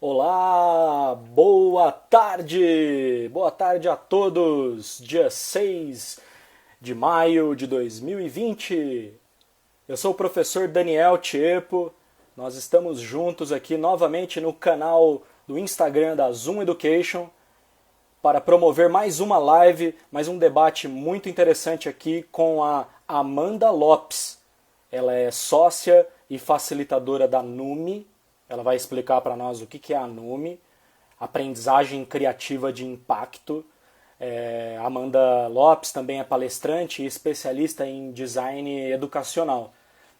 Olá, boa tarde a todos, dia 6 de maio de 2020. Eu sou o professor Daniel Tiepo, nós estamos juntos aqui novamente no canal do Instagram da Zoom Education para promover mais uma live, mais um debate muito interessante aqui com a Amanda Lopes. Ela é sócia e facilitadora da NUME. Ela vai explicar para nós o que é a NUME, aprendizagem criativa de impacto. Amanda Lopes também é palestrante e especialista em design educacional.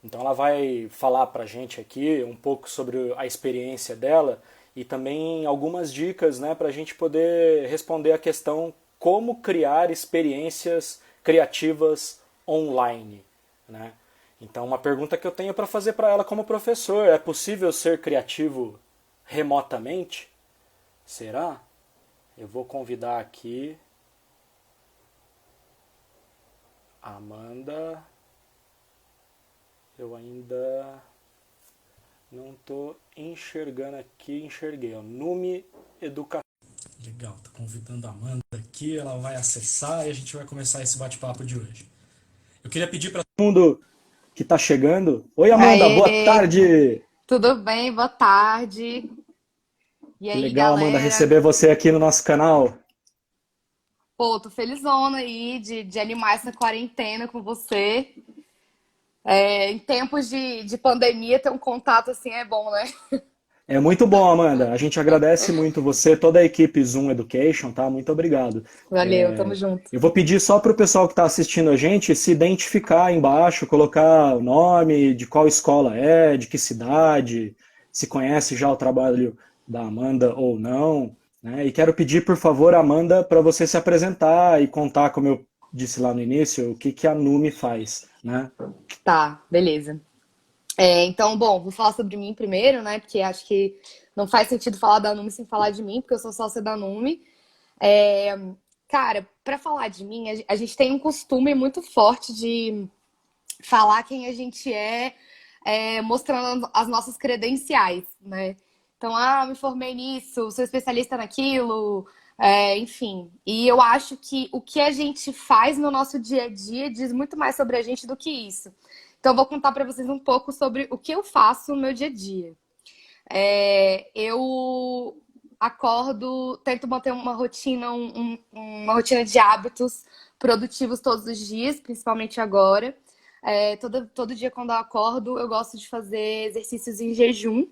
Então ela vai falar para a gente aqui um pouco sobre a experiência dela e também algumas dicas, né, para a gente poder responder a questão como criar experiências criativas online, né? Então, uma pergunta que eu tenho para fazer para ela como professor: é possível ser criativo remotamente? Será? Eu vou convidar aqui a Amanda. Eu ainda não estou enxergando aqui. Enxerguei. Nume Educação. Legal, tô convidando a Amanda aqui. Ela vai acessar e a gente vai começar esse bate-papo de hoje. Eu queria pedir para todo mundo que está chegando. Oi, Amanda, boa Aê, tarde! tudo bem? Boa tarde. E Que aí, legal, Amanda, galera? receber você aqui no nosso canal. Pô, tô felizona aí de animar essa quarentena com você. Em tempos de pandemia, ter um contato assim é bom, né? É muito bom, Amanda. A gente agradece muito você, toda a equipe Zoom Education, tá? Muito obrigado. Valeu, tamo junto. Eu vou pedir só para o pessoal que está assistindo a gente se identificar aí embaixo, colocar o nome, de qual escola é, de que cidade, se conhece já o trabalho da Amanda ou não, né? E quero pedir, por favor, Amanda, para você se apresentar e contar, como eu disse lá no início, o que que a NUME faz, né? Tá, beleza. Então, bom, vou falar sobre mim primeiro, né? Porque acho que não faz sentido falar da Nume sem falar de mim, porque eu sou sócia da Nume. É, Cara, pra falar de mim, a gente tem um costume muito forte de falar quem a gente mostrando as nossas credenciais, né? Então, me formei nisso, sou especialista naquilo, enfim. E eu acho que o que a gente faz no nosso dia a dia diz muito mais sobre a gente do que isso. Então, eu vou contar para vocês um pouco sobre o que eu faço no meu dia a dia. Eu acordo, tento manter uma rotina, uma rotina de hábitos produtivos todos os dias, principalmente agora. Todo dia quando eu acordo, eu gosto de fazer exercícios em jejum.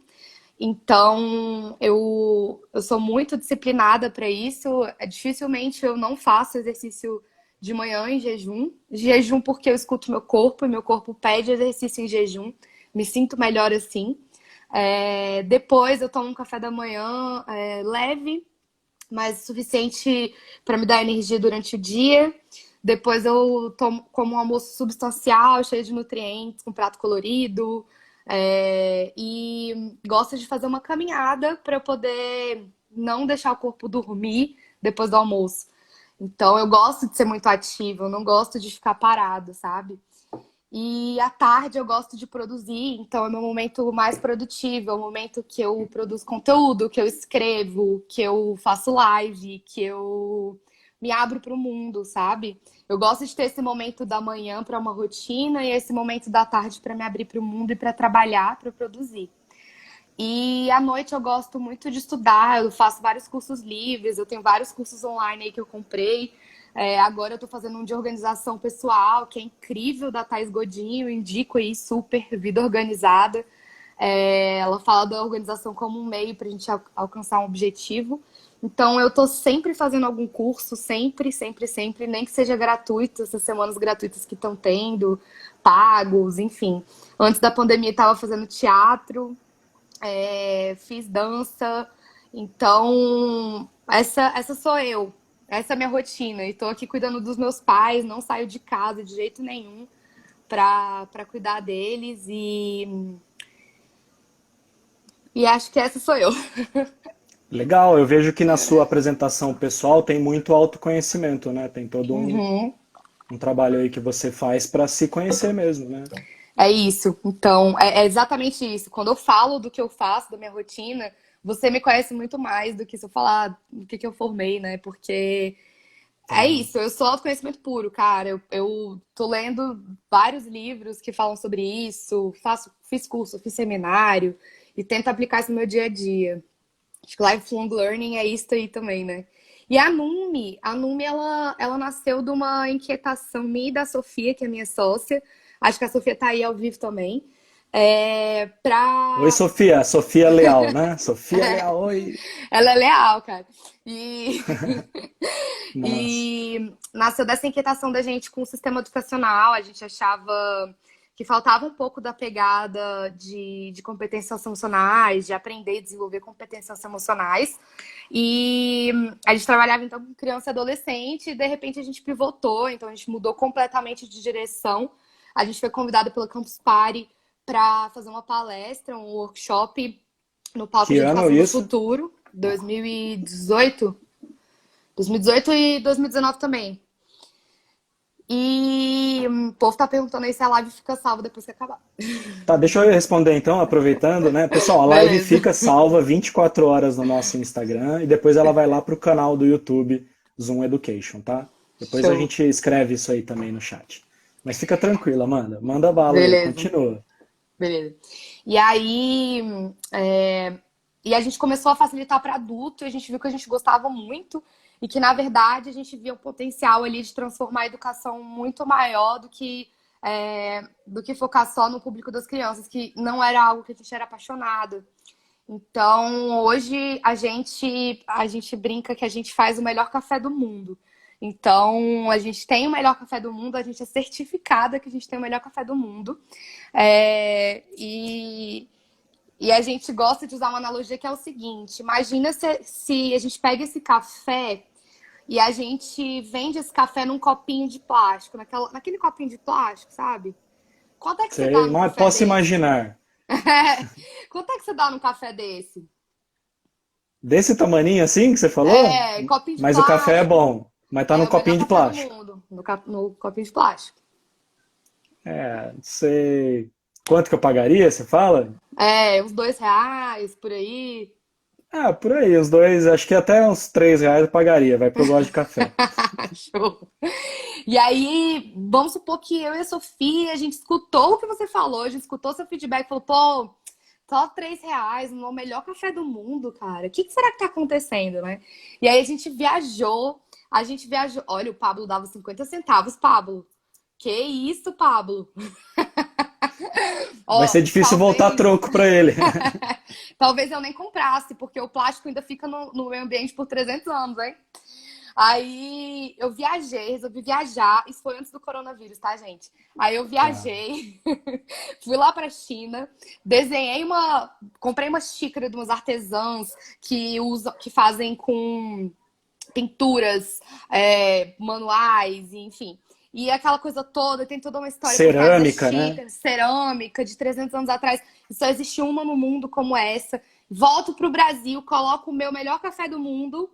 Então, eu sou muito disciplinada para isso. Dificilmente eu não faço exercício de manhã em jejum. Jejum porque eu escuto meu corpo e meu corpo pede exercício em jejum. Me sinto melhor assim. Depois eu tomo um café da manhã leve, mas suficiente para me dar energia durante o dia. Depois eu como um almoço substancial, cheio de nutrientes, com prato colorido. E gosto de fazer uma caminhada para poder não deixar o corpo dormir depois do almoço. Então eu gosto de ser muito ativa, eu não gosto de ficar parado, sabe? E à tarde eu gosto de produzir, então é meu momento mais produtivo, é o momento que eu produzo conteúdo, que eu escrevo, que eu faço live, que eu me abro para o mundo, sabe? Eu gosto de ter esse momento da manhã para uma rotina e esse momento da tarde para me abrir para o mundo e para trabalhar, para produzir. E à noite eu gosto muito de estudar, eu faço vários cursos livres, eu tenho vários cursos online aí que eu comprei. Agora eu tô fazendo um de organização pessoal, que é incrível, da Thais Godinho, indico aí, super vida organizada. Ela fala da organização como um meio para a gente alcançar um objetivo. Então eu tô sempre fazendo algum curso, sempre, sempre, sempre, nem que seja gratuito, essas semanas gratuitas que estão tendo, pagos, enfim. Antes da pandemia eu tava fazendo teatro, fiz dança. Então, essa sou eu. Essa é a minha rotina. E tô aqui cuidando dos meus pais, não saio de casa de jeito nenhum para cuidar deles. E acho que essa sou eu. Legal, eu vejo que na sua apresentação pessoal tem muito autoconhecimento, né? Tem todo Uhum. um trabalho aí que você faz para se conhecer mesmo, né? É isso. Então, é exatamente isso. Quando eu falo do que eu faço, da minha rotina, você me conhece muito mais do que se eu falar o que que eu formei, né? Porque é Sim. isso, eu sou autoconhecimento puro, cara. Eu tô lendo vários livros que falam sobre isso, fiz curso, fiz seminário e tento aplicar isso no meu dia a dia. Acho que lifelong learning é isso aí também, né? E a Numi ela nasceu de uma inquietação minha e da Sofia, que é minha sócia. Acho que a Sofia tá aí ao vivo também. Oi, Pra Sofia. Sofia Leal, né? Sofia Leal, oi. ela é leal, cara. E, Mas, e nasceu dessa inquietação da gente com o sistema educacional. A gente achava que faltava um pouco da pegada de competências emocionais, de aprender e desenvolver competências emocionais. E a gente trabalhava então com criança e adolescente, e de repente a gente pivotou, então a gente mudou completamente de direção. A gente foi convidado pela Campus Party para fazer uma palestra, um workshop no palco que de ano Educação do isso? Futuro, 2018, 2018 e 2019 também. E o povo tá perguntando aí se a live fica salva depois que acabar. Tá, deixa eu responder então, aproveitando, né? Pessoal, a live Beleza. fica salva 24 horas no nosso Instagram e depois ela vai lá pro canal do YouTube Zoom Education, tá? Depois a Show. gente escreve isso aí também no chat. Mas fica tranquila, Amanda. Manda bala aí, Beleza. continua. Beleza. E aí, é, e a gente começou a facilitar para adulto, e a gente viu que a gente gostava muito e que, na verdade, a gente via um potencial ali de transformar a educação muito maior do que focar só no público das crianças, que não era algo que a gente era apaixonado. Então, hoje a gente brinca que a gente faz o melhor café do mundo. Então, a gente tem o melhor café do mundo, a gente é certificada que a gente tem o melhor café do mundo. E a gente gosta de usar uma analogia que é o seguinte: imagina se a gente pega esse café e a gente vende esse café num copinho de plástico, naquele copinho de plástico, sabe? Quanto é que você dá Sei, num mas café posso desse? imaginar. Quanto é que você dá num café desse? Desse tamaninho assim que você falou? Copinho de Mas o café é plástico. bom. Mas tá no É o melhor copinho de café do plástico. mundo, no copinho de plástico. É, não sei. Quanto que eu pagaria, você fala? Uns R$ 2 por aí. Ah, por aí, os dois, acho que até uns R$ 3 eu pagaria, vai, porque eu gosto de café. Show. E aí, vamos supor que eu e a Sofia, a gente escutou o que você falou, a gente escutou seu feedback, falou, pô, só R$ 3, no melhor café do mundo, cara. O que será que tá acontecendo, né? E aí a gente viajou. Olha, o Pablo dava 50 centavos, Pablo. Que isso, Pablo? Vai Ó, ser difícil voltar talvez, troco pra ele. talvez eu nem comprasse, porque o plástico ainda fica no meio ambiente por 300 anos, hein? Aí eu viajei, resolvi viajar. Isso foi antes do coronavírus, tá, gente? Aí eu Tá. viajei, fui lá pra China, desenhei comprei uma xícara de umas artesãs que fazem com pinturas, manuais, enfim. E aquela coisa toda, tem toda uma história por trás da Cerâmica, né? xícara, cerâmica de 300 anos atrás. E só existe uma no mundo como essa. Volto pro Brasil, coloco o meu melhor café do mundo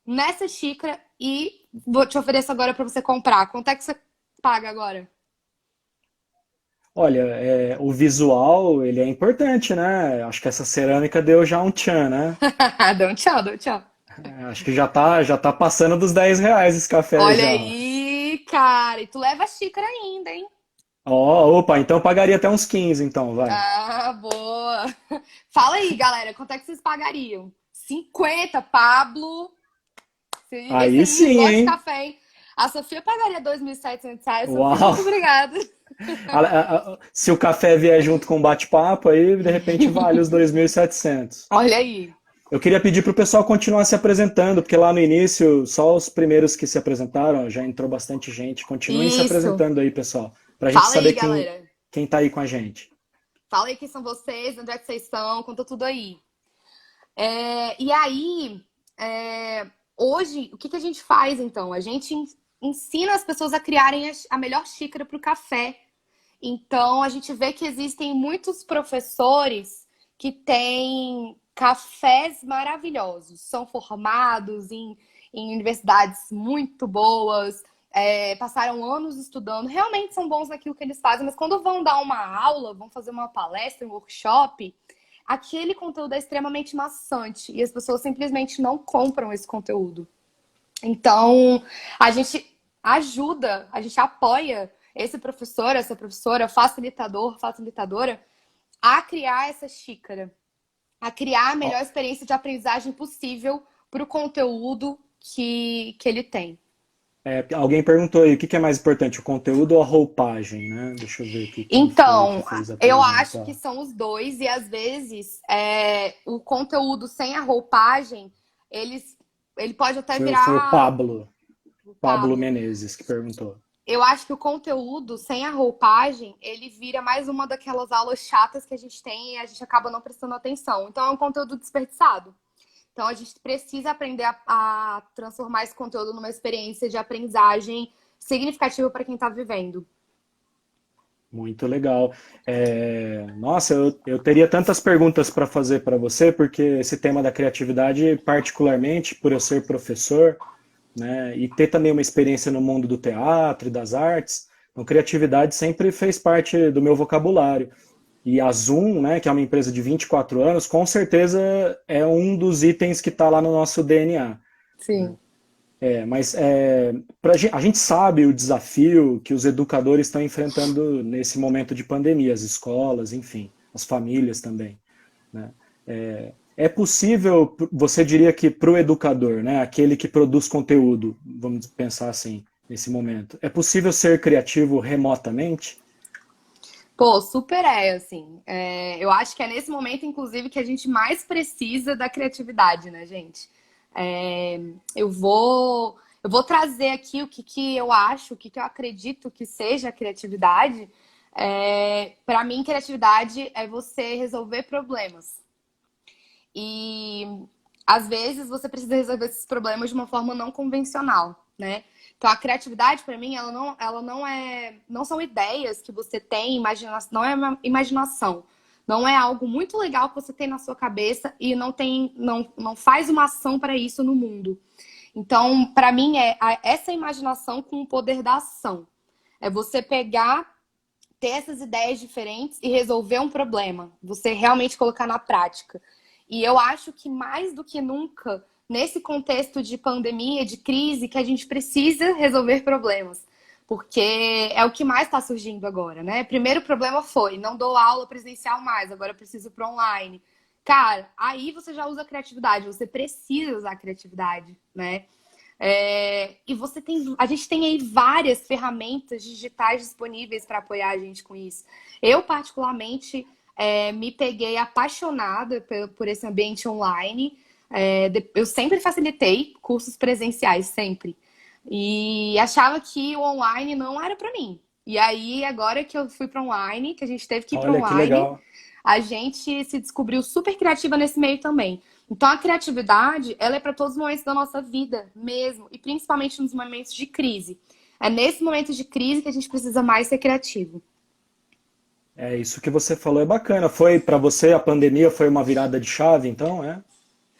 nessa xícara e vou te oferecer agora para você comprar. Quanto é que você paga agora? Olha, o visual, ele é importante, né? Acho que essa cerâmica deu já um tchan, né? Dá um tchau, dá um tchau. Acho que já tá passando dos R$ 10 esse café aí Olha já. aí, cara. E tu leva a xícara ainda, hein? Ó, opa, então eu pagaria até uns 15, então, vai. Ah, boa. Fala aí, galera. Quanto é que vocês pagariam? 50, Pablo. Esse Aí aí sim, gosta de hein? café, hein? A Sofia pagaria R$ 2.700. Sofia, Uau! muito obrigada. Se o café vier junto com o bate-papo, aí de repente vale os 2.700. Olha aí. Eu queria pedir para o pessoal continuar se apresentando, porque lá no início, só os primeiros que se apresentaram, já entrou bastante gente. Continuem se Isso. apresentando aí, pessoal, para a gente Fala saber aí, quem, galera. quem tá aí com a gente. Fala aí quem são vocês, onde é que vocês estão, conta tudo aí. E aí, hoje, o que que a gente faz então? A gente ensina as pessoas a criarem a melhor xícara para o café. Então, a gente vê que existem muitos professores que têm cafés maravilhosos, são formados em universidades muito boas, passaram anos estudando, realmente são bons naquilo que eles fazem, mas quando vão dar uma aula, vão fazer uma palestra, um workshop, aquele conteúdo é extremamente maçante e as pessoas simplesmente não compram esse conteúdo. Então, a gente ajuda, a gente apoia esse professor, essa professora, facilitador, facilitadora, a criar essa xícara, a criar a Ó, melhor experiência de aprendizagem possível para o conteúdo que ele tem. alguém perguntou aí, o que que é mais importante, o conteúdo ou a roupagem, né? Deixa eu ver aqui quem foi que Então, fez a eu acho pergunta. que são os dois, e às vezes o conteúdo sem a roupagem, ele pode até Foi o virar o Pablo Pablo. Menezes que perguntou. Eu acho que o conteúdo sem a roupagem, ele vira mais uma daquelas aulas chatas que a gente tem e a gente acaba não prestando atenção. Então é um conteúdo desperdiçado. Então a gente precisa aprender a transformar esse conteúdo numa experiência de aprendizagem significativa para quem está vivendo. Muito legal. Nossa, eu teria tantas perguntas para fazer para você, porque esse tema da criatividade, particularmente por eu ser professor, né, e ter também uma experiência no mundo do teatro e das artes, então criatividade sempre fez parte do meu vocabulário. E a Zoom, né, que é uma empresa de 24 anos, com certeza é um dos itens que está lá no nosso DNA. Sim. A gente sabe o desafio que os educadores estão enfrentando nesse momento de pandemia, as escolas, enfim, as famílias também, né? É possível, você diria que para o educador, né, aquele que produz conteúdo, vamos pensar assim, nesse momento, é possível ser criativo remotamente? Pô, super assim. Eu acho que é nesse momento, inclusive, que a gente mais precisa da criatividade, né, gente? É, eu vou trazer aqui que eu acho, que eu acredito que seja a criatividade. Para mim, criatividade é você resolver problemas. E às vezes você precisa resolver esses problemas de uma forma não convencional, né? Então a criatividade para mim ela não é, não são ideias que você tem, imaginação, não é uma imaginação. Não é algo muito legal que você tem na sua cabeça e não faz uma ação para isso no mundo. Então, para mim essa imaginação com o poder da ação. É você pegar, ter essas ideias diferentes e resolver um problema. Você realmente colocar na prática. E eu acho que mais do que nunca, nesse contexto de pandemia, de crise, que a gente precisa resolver problemas. Porque é o que mais está surgindo agora, né? Primeiro problema foi, não dou aula presencial mais, agora eu preciso para online. Cara, aí você já usa a criatividade, você precisa usar a criatividade, né? E a gente tem aí várias ferramentas digitais disponíveis para apoiar a gente com isso. Eu, particularmente, me peguei apaixonada por esse ambiente online. Eu sempre facilitei cursos presenciais, sempre. E achava que o online não era para mim. E aí, agora que eu fui para online, que a gente teve que ir para Olha que online, legal. a gente se descobriu super criativa nesse meio também. Então, a criatividade, ela é para todos os momentos da nossa vida mesmo, e principalmente nos momentos de crise. É nesse momento de crise que a gente precisa mais ser criativo. É isso que você falou, é bacana. Foi para você a pandemia foi uma virada de chave, então, é?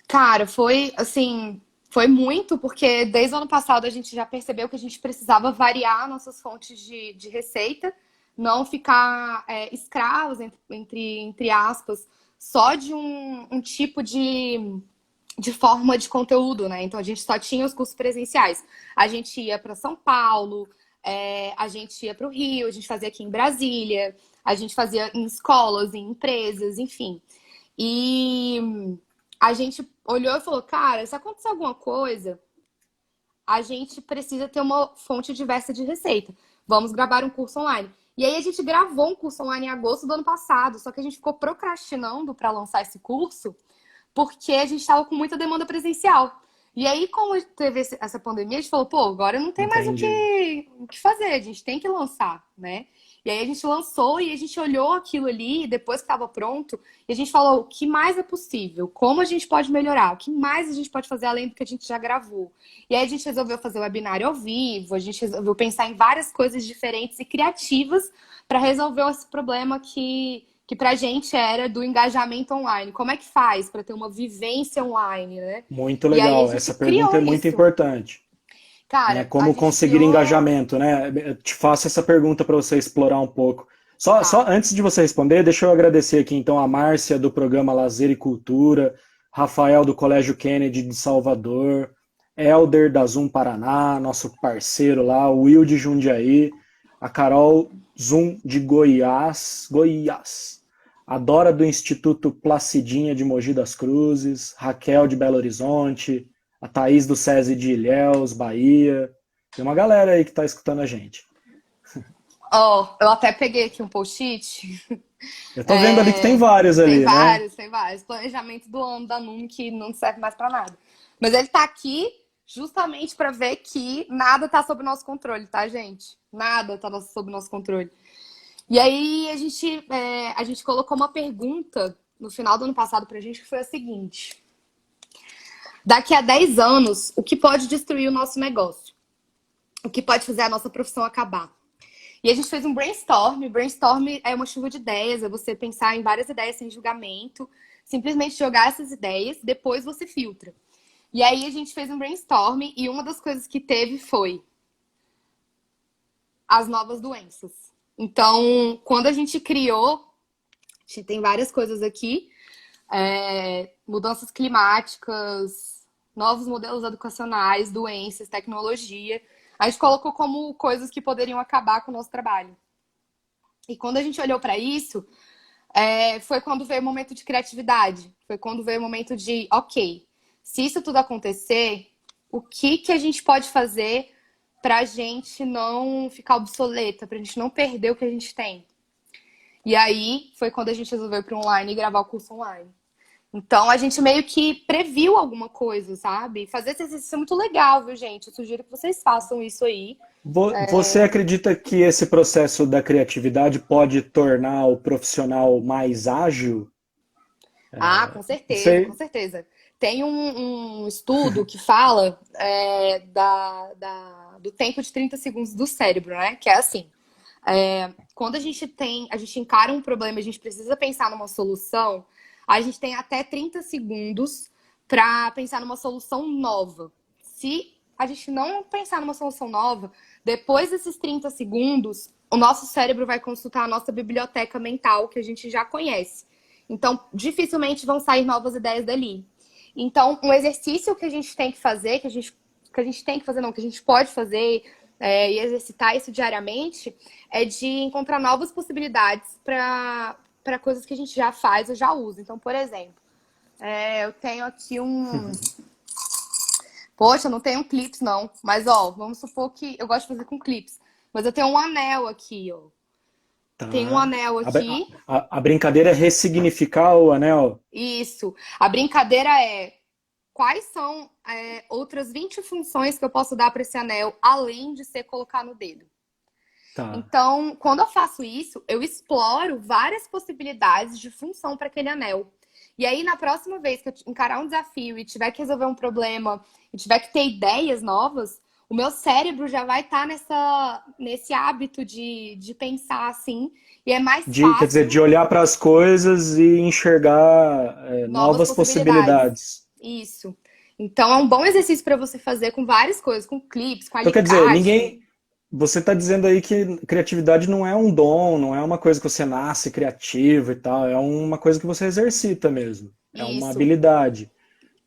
Cara, foi assim, foi muito, porque desde o ano passado a gente já percebeu que a gente precisava variar nossas fontes de receita, não ficar escravos, entre aspas, só de um tipo de forma de conteúdo, né? Então a gente só tinha os cursos presenciais. A gente ia para São Paulo, a gente ia para o Rio, a gente fazia aqui em Brasília, a gente fazia em escolas, em empresas, enfim. E a gente olhou e falou, cara, se acontecer alguma coisa, a gente precisa ter uma fonte diversa de receita. Vamos gravar um curso online. E aí a gente gravou um curso online em agosto do ano passado, só que a gente ficou procrastinando para lançar esse curso porque a gente estava com muita demanda presencial. E aí, como teve essa pandemia, a gente falou, pô, agora não tem mais Entendi. o que fazer, a gente tem que lançar, né? E aí a gente lançou e a gente olhou aquilo ali, depois que estava pronto, e a gente falou, o que mais é possível? Como a gente pode melhorar? O que mais a gente pode fazer além do que a gente já gravou? E aí a gente resolveu fazer o webinário ao vivo, a gente resolveu pensar em várias coisas diferentes e criativas para resolver esse problema que pra gente era do engajamento online. Como é que faz para ter uma vivência online, né? Muito E aí a legal. gente Essa pergunta criou é muito isso. importante, né? Cara, a Como gente conseguir criou. engajamento, né? Eu te faço essa pergunta para você explorar um pouco. Só Tá. antes de você responder, deixa eu agradecer aqui então a Márcia do programa Lazer e Cultura, Rafael do Colégio Kennedy de Salvador, Elder da Zoom Paraná, nosso parceiro lá, o Will de Jundiaí, a Carol Zoom de Goiás, a Dora do Instituto Placidinha de Mogi das Cruzes, Raquel de Belo Horizonte, a Thaís do SESI de Ilhéus, Bahia. Tem uma galera aí que está escutando a gente. Ó, eu até peguei aqui um post-it. Eu tô vendo ali que tem vários Tem ali, né? vários, tem vários. Planejamento do ano da NUM que não serve mais pra nada. Mas ele tá aqui justamente pra ver que nada tá sob nosso controle, tá, gente? Nada tá sob nosso controle. E aí a gente colocou uma pergunta no final do ano passado pra gente que foi a seguinte: daqui a 10 anos, o que pode destruir o nosso negócio? O que pode fazer a nossa profissão acabar? E a gente fez um brainstorm. Brainstorm é uma chuva de ideias, é você pensar em várias ideias sem julgamento, simplesmente jogar essas ideias, depois você filtra. E aí a gente fez um brainstorm e uma das coisas que teve foi as novas doenças. Então, quando a gente criou, a gente tem várias coisas aqui, mudanças climáticas, novos modelos educacionais, doenças, tecnologia. A gente colocou como coisas que poderiam acabar com o nosso trabalho. E quando a gente olhou para isso, foi quando veio o momento de criatividade. Foi quando veio o momento de, ok, se isso tudo acontecer, o que que a gente pode fazer para a gente não ficar obsoleta, para a gente não perder o que a gente tem? E aí foi quando a gente resolveu ir para online e gravar o curso online. Então a gente meio que previu alguma coisa, sabe? Fazer esse exercício é muito legal, viu, gente? Eu sugiro que vocês façam isso aí. Você acredita que esse processo da criatividade pode tornar o profissional mais ágil? Ah, com certeza, com Você, certeza. Tem um estudo que fala do tempo de 30 segundos do cérebro, né? Que é assim, quando a gente encara um problema, a gente precisa pensar numa solução, a gente tem até 30 segundos para pensar numa solução nova. Se a gente não pensar numa solução nova, depois desses 30 segundos, o nosso cérebro vai consultar a nossa biblioteca mental, que a gente já conhece. Então, dificilmente vão sair novas ideias dali. Então, um exercício que a gente tem que fazer, que a gente tem que fazer, não, que a gente pode fazer e exercitar isso diariamente, é de encontrar novas possibilidades para coisas que a gente já faz ou já usa. Então, por exemplo, eu tenho aqui um. Poxa, eu não tenho clips, não. Mas, ó, vamos supor que eu gosto de fazer com clips. Mas eu tenho um anel aqui, ó. Tem um tá. anel A, aqui. a brincadeira é ressignificar o anel. Isso. A brincadeira é quais são outras 20 funções que eu posso dar para esse anel, além de ser colocar no dedo. Tá. Então, quando eu faço isso, eu exploro várias possibilidades de função para aquele anel. E aí, na próxima vez que eu encarar um desafio e tiver que resolver um problema e tiver que ter ideias novas, o meu cérebro já vai estar nesse hábito de pensar assim. E é mais Quer dizer, fácil de olhar para as coisas e enxergar novas novas possibilidades. possibilidades. Isso. Então, é um bom exercício para você fazer com várias coisas, com clipes, com Então, quer dizer, alicate. ninguém. Você está dizendo aí que criatividade não é um dom, não é uma coisa que você nasce criativo e tal, é uma coisa que você exercita mesmo. É uma Isso. habilidade.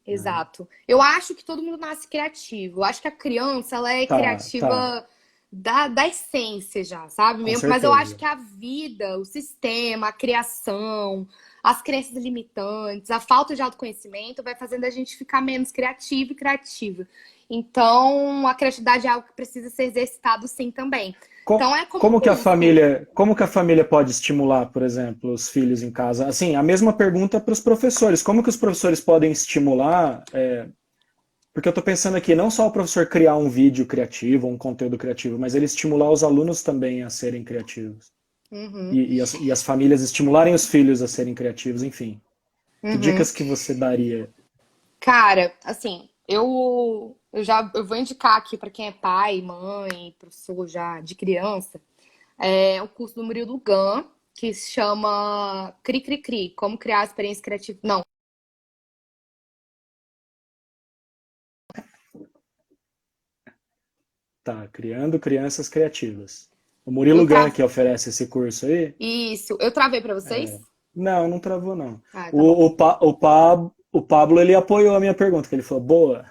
Exato. Eu acho que todo mundo nasce criativo. Eu acho que a criança, ela é Tá, tá, criativa da essência já, sabe? com Mas eu acho certeza. que a vida, o sistema, a criação, as crenças limitantes, a falta de autoconhecimento vai fazendo a gente ficar menos criativo e criativa. Então, a criatividade é algo que precisa ser exercitado sim também. Então, é como Como que um músculo. como que a família pode estimular, por exemplo, os filhos em casa? Assim, a mesma pergunta para os professores. Como que os professores podem estimular? Porque eu estou pensando aqui, não só o professor criar um vídeo criativo, um conteúdo criativo, mas ele estimular os alunos também a serem criativos. Uhum, E as famílias estimularem os filhos a serem criativos, enfim. Que uhum. dicas que você daria? Cara, assim, eu vou indicar aqui para quem é pai, mãe, professor já de criança, o curso do Murilo Gun, que se chama Cri Cri Cri, como criar experiência criativa. Não, Tá, criando crianças criativas. O Murilo Eu Gun tra... que oferece esse curso aí? Isso. Eu travei pra vocês? Não, não travou, não. Ah, tá bom. O Pablo, ele apoiou a minha pergunta, que ele falou, boa.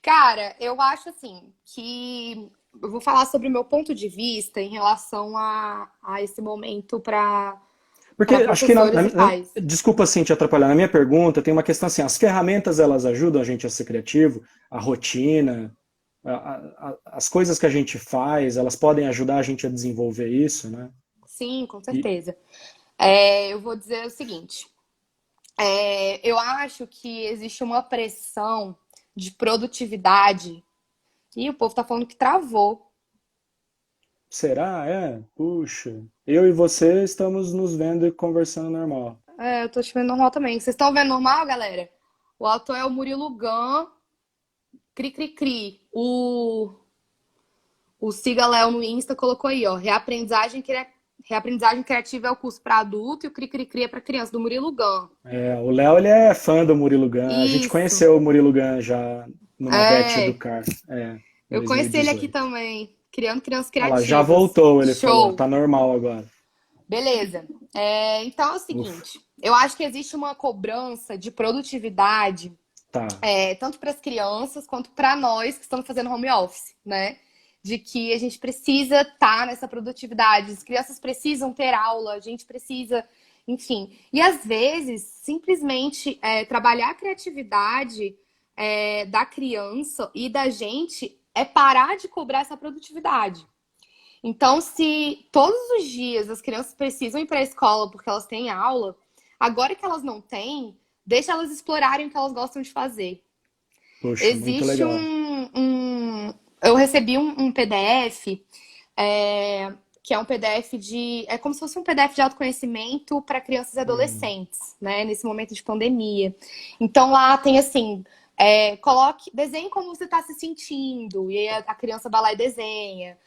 Cara, eu acho assim que eu vou falar sobre o meu ponto de vista em relação a esse momento Porque para acho que, professores e pais. desculpa assim te atrapalhar, na minha pergunta tem uma questão assim, as ferramentas elas ajudam a gente a ser criativo, a rotina, as coisas que a gente faz, elas podem ajudar a gente a desenvolver isso, né? Sim, com E, certeza. Eu vou dizer o seguinte: eu acho que existe uma pressão de produtividade e o povo tá falando que travou. será? É? Puxa. Eu e você estamos nos vendo e conversando normal. Eu tô te vendo normal também. Vocês estão vendo normal, galera? O autor é o Murilo Gun, cri cri cri. O Siga Léo no Insta colocou aí, ó. Reaprendizagem criativa é o curso para adulto e o Cri Cri Cri é para criança, do Murilo Gun. É, o Léo, ele é fã do Murilo Gun. A gente Isso. conheceu o Murilo Gun já numa Bet É. Educar, em Eu conheci ele aqui 2018. também. Criando crianças Olha lá, já criativas. voltou, ele falou. Show. Tá normal agora. Beleza. Então é o Ufa, seguinte. Eu acho que existe uma cobrança de produtividade, tá. tanto para as crianças quanto para nós que estamos fazendo home office, né? De que a gente precisa estar nessa produtividade, as crianças precisam ter aula, a gente precisa, enfim. E às vezes, simplesmente trabalhar a criatividade da criança e da gente é parar de cobrar essa produtividade. Então, se todos os dias as crianças precisam ir para a escola porque elas têm aula, agora que elas não têm, deixa elas explorarem o que elas gostam de fazer. Poxa, muito Existe legal. eu recebi um PDF, que é um PDF de. É como se fosse um PDF de autoconhecimento para crianças e Hum, adolescentes, né? Nesse momento de pandemia. Então lá tem assim. Desenhe como você está se sentindo, e aí a criança vai lá e desenha.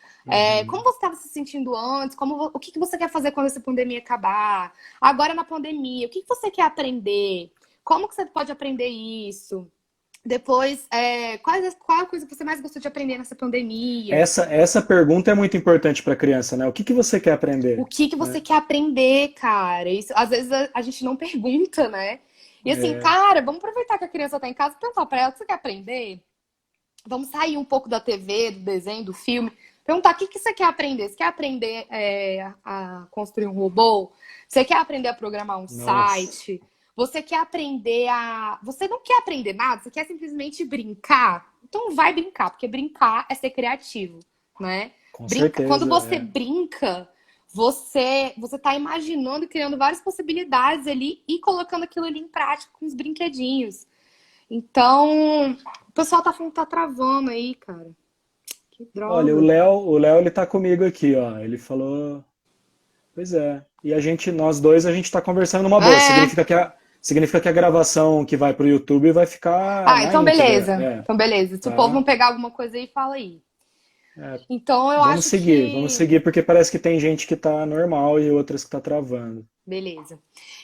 Como uhum. você estava se sentindo antes? O que você quer fazer quando essa pandemia acabar? Agora na pandemia, o que você quer aprender? Como que você pode aprender isso? Depois, qual a coisa que você mais gostou de aprender nessa pandemia? Essa pergunta é muito importante para a criança, né? O que que você quer O aprender? que que você Né? quer aprender, cara? Isso, às vezes a gente não pergunta, né? E assim, É, cara, vamos aproveitar que a criança tá em casa e perguntar pra ela o que você quer aprender. Vamos sair um pouco da TV, do desenho, do filme. Perguntar o que que você quer aprender. Você quer aprender a construir um robô? Você quer aprender a programar um nossa, site? Você quer aprender a. Você não quer aprender nada, você quer simplesmente brincar? Então vai brincar, porque brincar é ser criativo, né? com Quando certeza. você É. brinca, você tá imaginando e criando várias possibilidades ali e colocando aquilo ali em prática com os brinquedinhos. Então, o pessoal tá falando que tá travando aí, cara. Que Olha, droga. O Léo, ele tá comigo aqui, ó. Ele falou, pois é. E a gente, nós dois, a gente tá conversando numa boa. É. Significa que a gravação que vai pro YouTube vai ficar na Então íntegra. beleza. É, Então beleza. Se o povo não tá? pegar alguma coisa aí, fala aí. É, Então eu acho vamos que. seguir, porque parece que tem gente que tá normal e outras que tá travando. Beleza.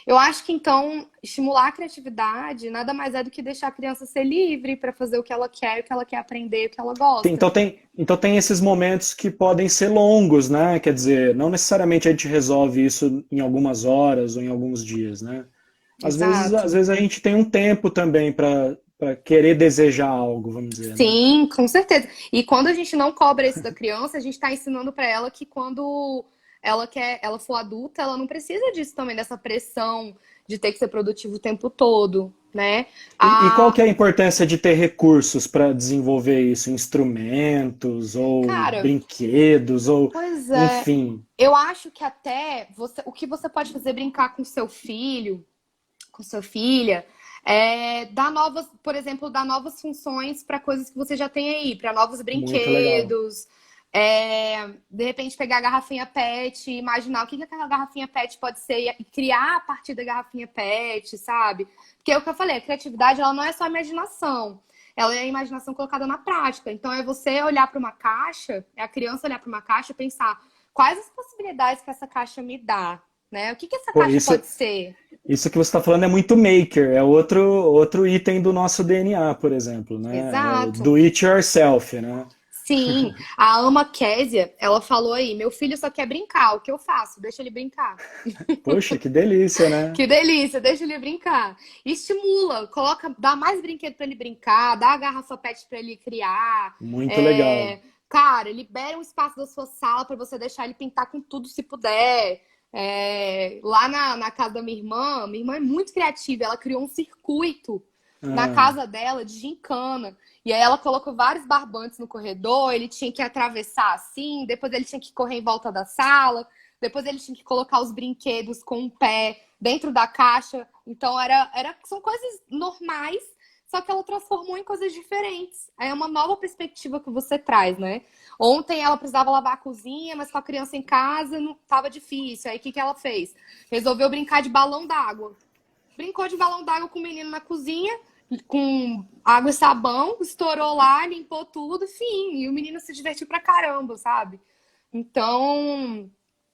Eu acho que então estimular a criatividade nada mais é do que deixar a criança ser livre para fazer o que ela quer aprender, o que ela gosta. Então tem esses momentos que podem ser longos, né? Quer dizer, não necessariamente a gente resolve isso em algumas horas ou em alguns dias, né? Às Exato. vezes a gente tem um tempo também para querer desejar algo, vamos dizer, né? Sim, com certeza. E quando a gente não cobra isso da criança, a gente está ensinando para ela que quando ela for adulta, ela não precisa disso também, dessa pressão de ter que ser produtivo o tempo todo, né? E qual A, que é a importância de ter recursos para desenvolver isso? Instrumentos ou cara, brinquedos ou pois é, enfim. eu acho que até o que você pode fazer é brincar com seu filho, com sua filha, dar novas, por exemplo, dar novas funções para coisas que você já tem aí, para novos Muito legal. brinquedos. De repente pegar a garrafinha PET, imaginar o que aquela garrafinha PET pode ser e criar a partir da garrafinha PET, sabe? Porque é o que eu falei, a criatividade ela não é só imaginação, ela é a imaginação colocada na prática. Então é você olhar para uma caixa, é a criança olhar para uma caixa e pensar quais as possibilidades que essa caixa me dá, né? O que essa Pô, caixa pode ser? isso que você está falando é muito maker, é outro item do nosso DNA, por exemplo, né? É o Exato. do it yourself, né? Sim, a Ama Késia, ela falou aí, meu filho só quer brincar, o que eu faço? Deixa ele brincar. Poxa, que delícia, né? Que delícia, deixa ele brincar. Estimula, coloca, dá mais brinquedo pra ele brincar, dá a garrafa PET pra ele criar. Muito legal. É, cara, libera um espaço da sua sala pra você deixar ele pintar com tudo se puder. É, lá na casa da minha irmã é muito criativa, ela criou um circuito na Ah, casa dela de gincana. E aí ela colocou vários barbantes no corredor, ele tinha que atravessar assim, depois ele tinha que correr em volta da sala. Depois eles tinham que colocar os brinquedos com o pé dentro da caixa. Então são coisas normais, só que ela transformou em coisas diferentes. Aí é uma nova perspectiva que você traz, né? Ontem ela precisava lavar a cozinha, mas com a criança em casa não tava difícil. Aí o que que ela fez? Resolveu brincar de balão d'água. Brincou de balão d'água com o menino na cozinha, com água e sabão, estourou lá, limpou tudo, fim. E o menino se divertiu pra caramba, sabe? Então,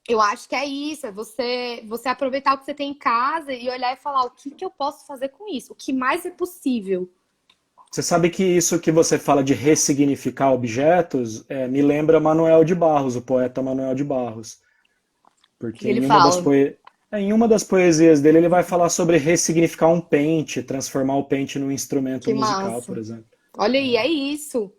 eu acho que é isso, é você aproveitar o que você tem em casa e olhar e falar o que que eu posso fazer com isso, o que mais é possível. você sabe que isso que você fala de ressignificar objetos, me lembra Manuel de Barros, o poeta Manuel de Barros. O que Porque ele fala? em uma das poesias dele, ele vai falar sobre ressignificar um pente, transformar o pente num instrumento Que musical, massa. por exemplo. Olha aí, é isso.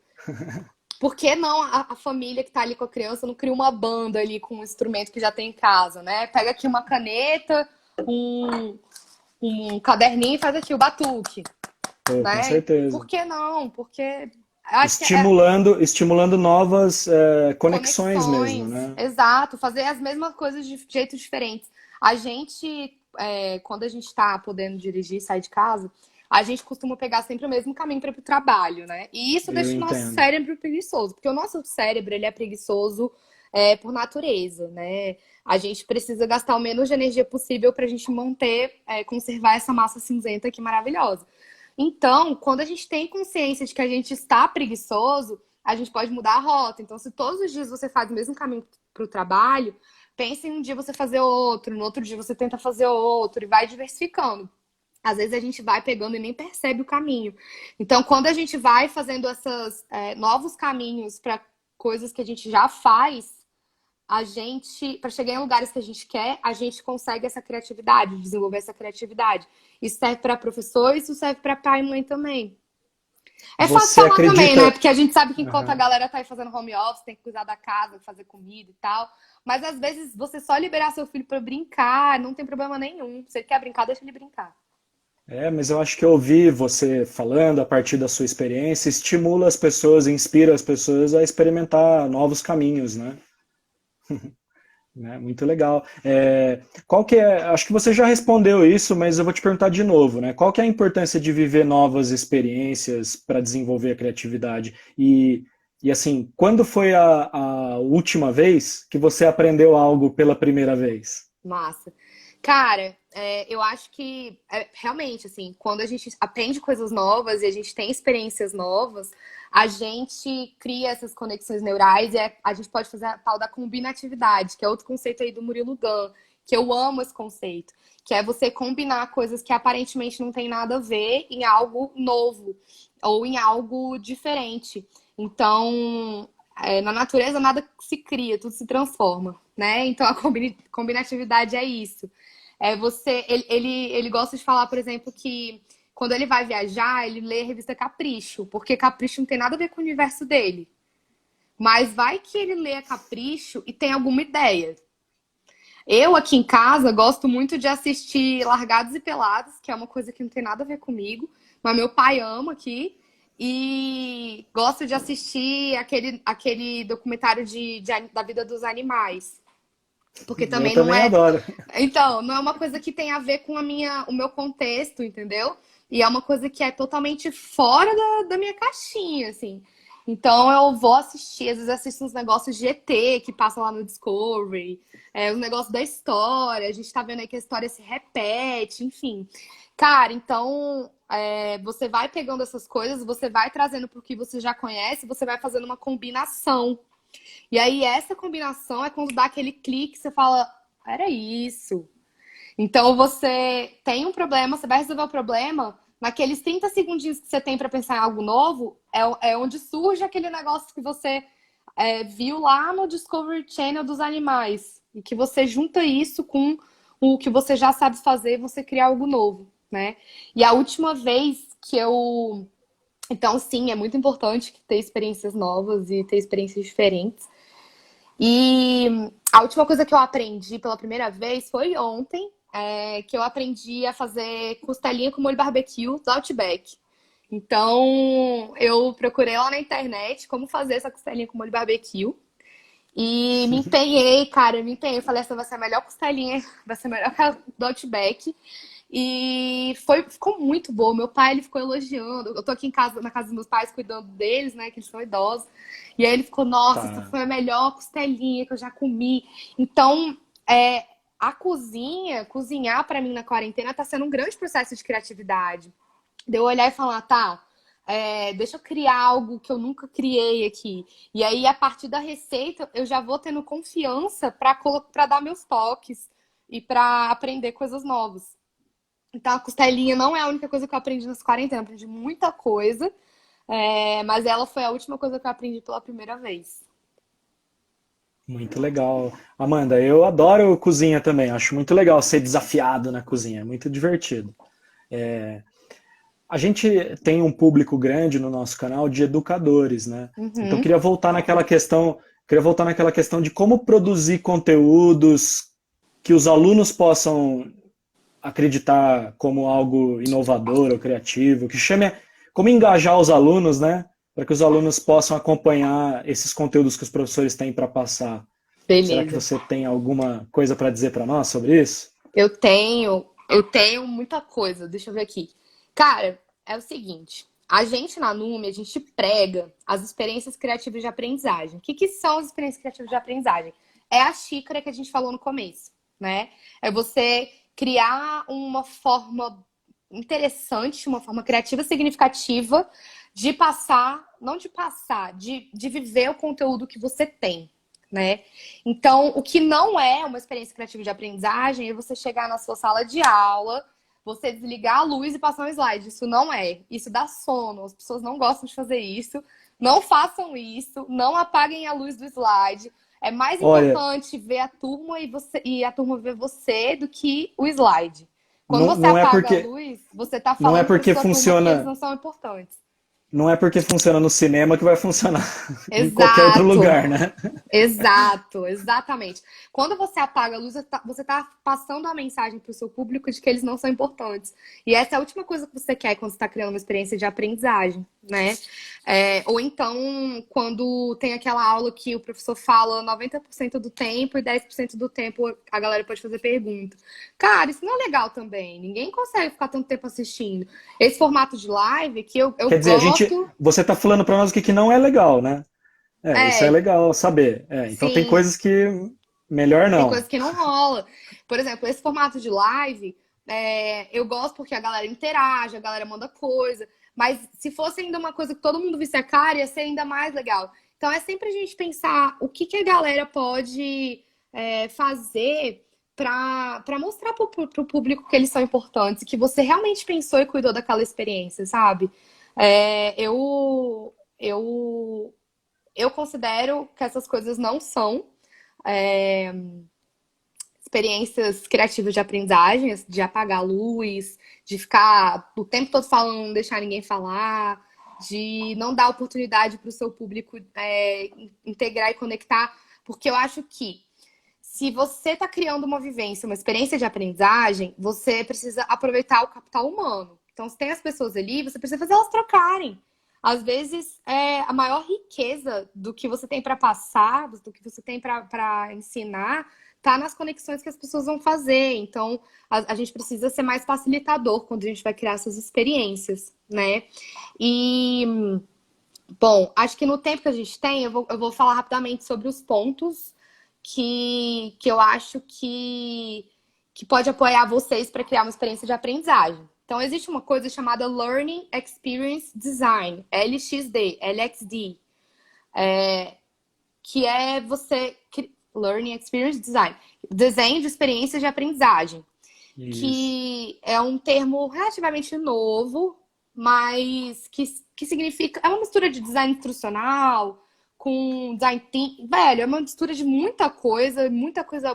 Por que não a família que tá ali com a criança não cria uma banda ali com um instrumento que já tem em casa, né? Pega aqui uma caneta, um, um caderninho e faz aqui o batuque, Pô, com né? certeza. Por que não? Porque acho que é Estimulando novas conexões mesmo, conexões, né? exato, fazer as mesmas coisas de jeitos diferentes. A gente, quando a gente está podendo dirigir, sair de casa, a gente costuma pegar sempre o mesmo caminho para ir pro trabalho, né? E isso Eu deixa o nosso entendo. cérebro preguiçoso, porque o nosso cérebro ele é preguiçoso por natureza, né? A gente precisa gastar o menos de energia possível para a gente manter, conservar essa massa cinzenta aqui maravilhosa. Então, quando a gente tem consciência de que a gente está preguiçoso, a gente pode mudar a rota. Então, se todos os dias você faz o mesmo caminho para o trabalho, pense em um dia você fazer outro, no outro dia você tenta fazer outro e vai diversificando. Às vezes a gente vai pegando e nem percebe o caminho. Então, quando a gente vai fazendo esses novos caminhos para coisas que a gente já faz, a gente, para chegar em lugares que a gente quer, a gente consegue essa criatividade, desenvolver essa criatividade. Isso serve para professor, isso serve para pai e mãe também. É fácil Você falar também, né? acredita. Porque a gente sabe que enquanto a Aham. galera tá aí fazendo home office, tem que cuidar da casa, fazer comida e tal. Mas às vezes você só liberar seu filho para brincar, não tem problema nenhum. Se ele quer brincar, deixa ele brincar. Mas eu acho que ouvir você falando a partir da sua experiência estimula as pessoas, inspira as pessoas a experimentar novos caminhos, né? Muito legal. Qual que é, acho que você já respondeu isso, mas eu vou te perguntar de novo, né? Qual que é a importância de viver novas experiências para desenvolver a criatividade? E assim, quando foi a última vez que você aprendeu algo pela primeira vez? Massa. Cara, eu acho que realmente, assim, quando a gente aprende coisas novas e a gente tem experiências novas, a gente cria essas conexões neurais e a gente pode fazer a tal da combinatividade, que é outro conceito aí do Murilo Gun, que eu amo esse conceito, que é você combinar coisas que aparentemente não tem nada a ver em algo novo ou em algo diferente. Então, na natureza nada se cria, tudo se transforma, né? Então a combinatividade é isso. Ele gosta de falar, por exemplo, que quando ele vai viajar, ele lê a revista Capricho, porque Capricho não tem nada a ver com o universo dele. Mas vai que ele lê a Capricho e tem alguma ideia. Eu aqui em casa gosto muito de assistir Largados e Pelados, que é uma coisa que não tem nada a ver comigo, mas meu pai ama aqui. E gosto de assistir aquele documentário da vida dos animais. Porque Eu também não também é. adoro. Então, não é uma coisa que tem a ver com o meu contexto, entendeu? E é uma coisa que é totalmente fora da minha caixinha, assim. Então eu vou assistir, às vezes assisto uns negócios de ET que passam lá no Discovery, os negócios da história, a gente tá vendo aí que a história se repete, enfim. Cara, então você vai pegando essas coisas, você vai trazendo pro que você já conhece, você vai fazendo uma combinação. E aí essa combinação é quando dá aquele clique, você fala, era isso. Então você tem um problema, você vai resolver o problema, naqueles 30 segundinhos que você tem para pensar em algo novo, é onde surge aquele negócio que você viu lá no Discovery Channel dos animais. E que você junta isso com o que você já sabe fazer e você cria algo novo, né? E a última vez que eu... Então, sim, é muito importante ter experiências novas e ter experiências diferentes. E a última coisa que eu aprendi pela primeira vez foi ontem, que eu aprendi a fazer costelinha com molho barbecue do Outback. Então, eu procurei lá na internet como fazer essa costelinha com molho barbecue. E me empenhei, cara, me empenhei. Eu falei, essa vai ser a melhor costelinha, vai ser melhor que a do Outback. E ficou muito boa. Meu pai, ele ficou elogiando. Eu tô aqui em casa, na casa dos meus pais, cuidando deles, né, que eles são idosos. E aí ele ficou, nossa, essa Tá. foi a melhor costelinha que eu já comi. Então, a cozinhar pra mim na quarentena tá sendo um grande processo de criatividade. De eu olhar e falar, tá, deixa eu criar algo que eu nunca criei aqui. E aí, a partir da receita, eu já vou tendo confiança para dar meus toques e para aprender coisas novas. Então, a costelinha não é a única coisa que eu aprendi nessa quarentena. Eu aprendi muita coisa, mas ela foi a última coisa que eu aprendi pela primeira vez. Muito legal. Amanda, eu adoro cozinha também. Acho muito legal ser desafiado na cozinha. É muito divertido. A gente tem um público grande no nosso canal de educadores, né? Então eu Uhum. queria voltar naquela questão de como produzir conteúdos que os alunos possam acreditar como algo inovador ou criativo, que chame como engajar os alunos, né? Para que os alunos possam acompanhar esses conteúdos que os professores têm para passar. Será que Beleza. você tem alguma coisa para dizer para nós sobre isso? Eu tenho muita coisa. Deixa eu ver aqui. Cara, é o seguinte. A gente na Nume, a gente prega as experiências criativas de aprendizagem. O que que são as experiências criativas de aprendizagem? É a xícara que a gente falou no começo, né? É você criar uma forma interessante, uma forma criativa, significativa de passar, não de passar, de viver o conteúdo que você tem, né? Então, o que não é uma experiência criativa de aprendizagem é você chegar na sua sala de aula, você desligar a luz e passar um slide. Isso não é. Isso dá sono. As pessoas não gostam de fazer isso. Não façam isso. Não apaguem a luz do slide. É mais Olha, importante ver a turma e a turma ver você do que o slide. Quando não, você não é apaga a porque luz, você está não é falando para porque sua turma que eles funciona não são importantes. não é porque funciona no cinema que vai funcionar em qualquer outro Exato. lugar, né? Exato, exatamente. Quando você apaga a luz, você está passando a mensagem para o seu público de que eles não são importantes. E essa é a última coisa que você quer quando você está criando uma experiência de aprendizagem, né? Ou então, quando tem aquela aula que o professor fala 90% do tempo e 10% do tempo a galera pode fazer pergunta. Cara, isso não é legal também. Ninguém consegue ficar tanto tempo assistindo. Esse formato de live que eu Quer dizer, gosto, você está falando para nós o que que não é legal, né? Isso é é, legal saber. Então tem sim. coisas que melhor Tem não. coisa que não rola. Por exemplo, esse formato de live, eu gosto porque a galera interage, a galera manda coisa. Mas se fosse ainda uma coisa que todo mundo visse a cara, ia ser ainda mais legal. Então é sempre a gente pensar o que a galera pode fazer para mostrar pro público que eles são importantes, que você realmente pensou e cuidou daquela experiência, sabe? Eu considero que essas coisas não são. é, experiências criativas de aprendizagem, de apagar a luz, de ficar o tempo todo falando, não deixar ninguém falar, de não dar oportunidade para o seu público integrar e conectar, porque eu acho que se você está criando uma vivência, uma experiência de aprendizagem, você precisa aproveitar o capital humano. Então, se tem as pessoas ali, você precisa fazer elas trocarem. Às vezes, a maior riqueza do que você tem para passar, do que você tem para ensinar, tá nas conexões que as pessoas vão fazer. Então, a gente precisa ser mais facilitador quando a gente vai criar essas experiências, né? E, bom, acho que no tempo que a gente tem, eu vou falar rapidamente sobre os pontos que eu acho que pode apoiar vocês para criar uma experiência de aprendizagem. Então, existe uma coisa chamada Learning Experience Design, LXD, que é Learning Experience Design, desenho de experiências de aprendizagem. Isso. que é um termo relativamente novo, mas que significa. É uma mistura de design instrucional com design thinking. Velho, é uma mistura de muita coisa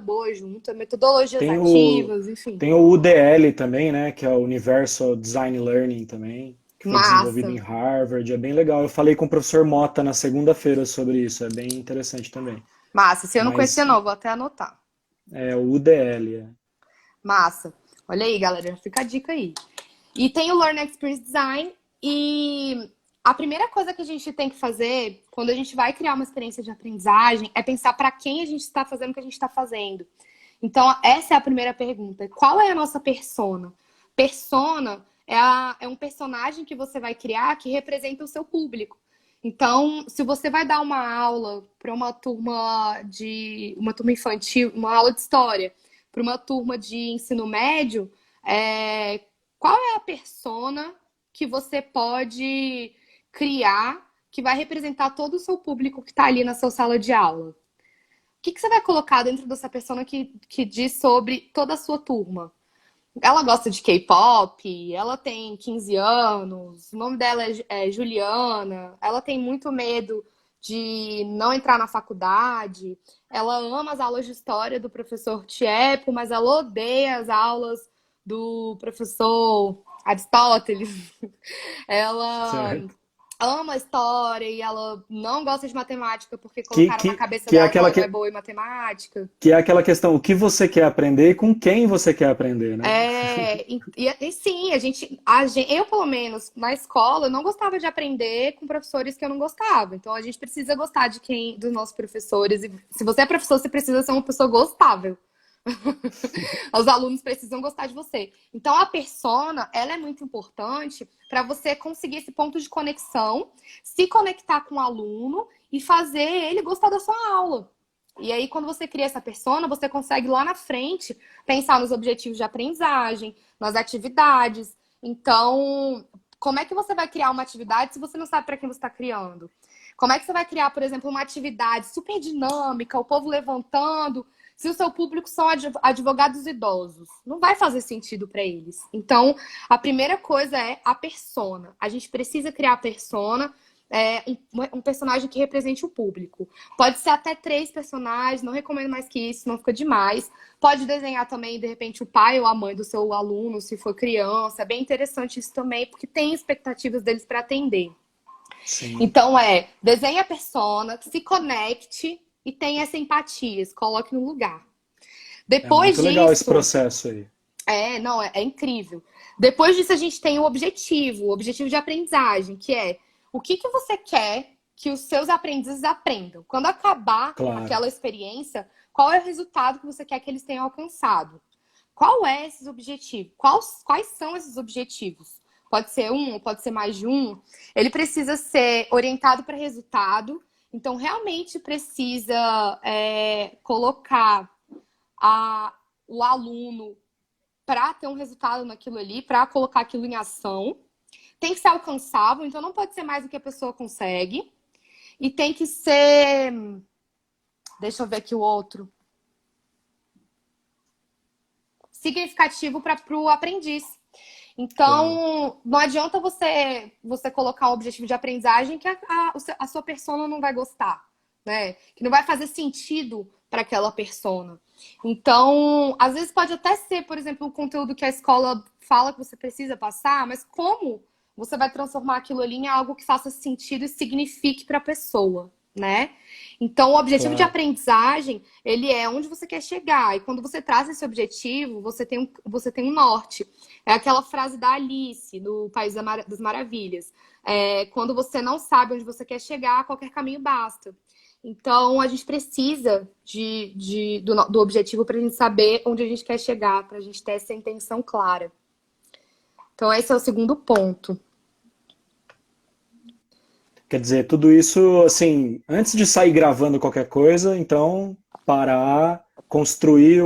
boa junto, metodologias Tem o, ativas, enfim. tem o UDL também, né? Que é o Universal Design Learning também, que foi desenvolvido em Massa, Harvard. É bem legal. Eu falei com o professor Mota na segunda-feira sobre isso. É bem interessante também. massa. Se eu não conhecia, Mas não, vou até anotar. é o UDL. Massa. Olha aí, galera, fica a dica aí. E tem o Learning Experience Design. E a primeira coisa que a gente tem que fazer quando a gente vai criar uma experiência de aprendizagem é pensar para quem a gente está fazendo o que a gente está fazendo. Então, essa é a primeira pergunta. Qual é a nossa persona? Persona é um personagem que você vai criar que representa o seu público. Então, se você vai dar uma aula para uma turma infantil, uma aula de história, para uma turma de ensino médio, é, qual é a persona que você pode criar que vai representar todo o seu público que está ali na sua sala de aula? O que você vai colocar dentro dessa persona que diz sobre toda a sua turma? Ela gosta de K-pop, ela tem 15 anos, o nome dela é Juliana, ela tem muito medo de não entrar na faculdade, ela ama as aulas de história do professor Tiepo, mas ela odeia as aulas do professor Aristóteles. Ela Certo. ama história e ela não gosta de matemática porque Que, colocaram na que, cabeça que é dela que aquela ela não que, é boa em matemática. que é aquela questão, o que você quer aprender e com quem você quer aprender, né? E sim, eu pelo menos na escola eu não gostava de aprender com professores que eu não gostava. Então a gente precisa gostar dos nossos professores. E se você é professor, você precisa ser uma pessoa gostável. Os alunos precisam gostar de você. Então a persona, ela é muito importante para você conseguir esse ponto de conexão, se conectar com o aluno e fazer ele gostar da sua aula. E aí, quando você cria essa persona, você consegue lá na frente pensar nos objetivos de aprendizagem, nas atividades. Então, como é que você vai criar uma atividade se você não sabe para quem você está criando? Como é que você vai criar, por exemplo, uma atividade super dinâmica, o povo levantando, se o seu público são advogados idosos? Não vai fazer sentido para eles. Então, a primeira coisa é a persona. A gente precisa criar a persona, um personagem que represente o público. Pode ser até 3 personagens, não recomendo mais que isso, não fica demais. Pode desenhar também, de repente, o pai ou a mãe do seu aluno, se for criança. É bem interessante isso também, porque tem expectativas deles para atender. Sim. Então, desenhe a persona, se conecte e tenha essa empatia, se coloque no lugar. É Depois muito legal esse disso, processo aí. não, é incrível. Depois disso, a gente tem o objetivo de aprendizagem, que é o que você quer que os seus aprendizes aprendam. Quando acabar Claro. aquela experiência, qual é o resultado que você quer que eles tenham alcançado? Qual é esse objetivo? Quais são esses objetivos? Pode ser um, pode ser mais de um. Ele precisa ser orientado para resultado. Então, realmente precisa colocar o aluno para ter um resultado naquilo ali, para colocar aquilo em ação. Tem que ser alcançável, então não pode ser mais do que a pessoa consegue. E tem que ser. Deixa eu ver aqui o outro. Significativo para o aprendiz. Claro. Então, não adianta você colocar um objetivo de aprendizagem que a sua persona não vai gostar, né? Que não vai fazer sentido para aquela persona. Então, às vezes pode até ser, por exemplo, o conteúdo que a escola fala que você precisa passar, mas como você vai transformar aquilo ali em algo que faça sentido e signifique para a pessoa, né? Então, o objetivo de Claro. aprendizagem, ele é onde você quer chegar. E quando você traz esse objetivo, você tem um norte. É aquela frase da Alice, do País das Maravilhas. Quando você não sabe onde você quer chegar, qualquer caminho basta. Então, a gente precisa do objetivo para a gente saber onde a gente quer chegar, para a gente ter essa intenção clara. Então, esse é o segundo ponto. Quer dizer, tudo isso, assim, antes de sair gravando qualquer coisa, então, parar, construir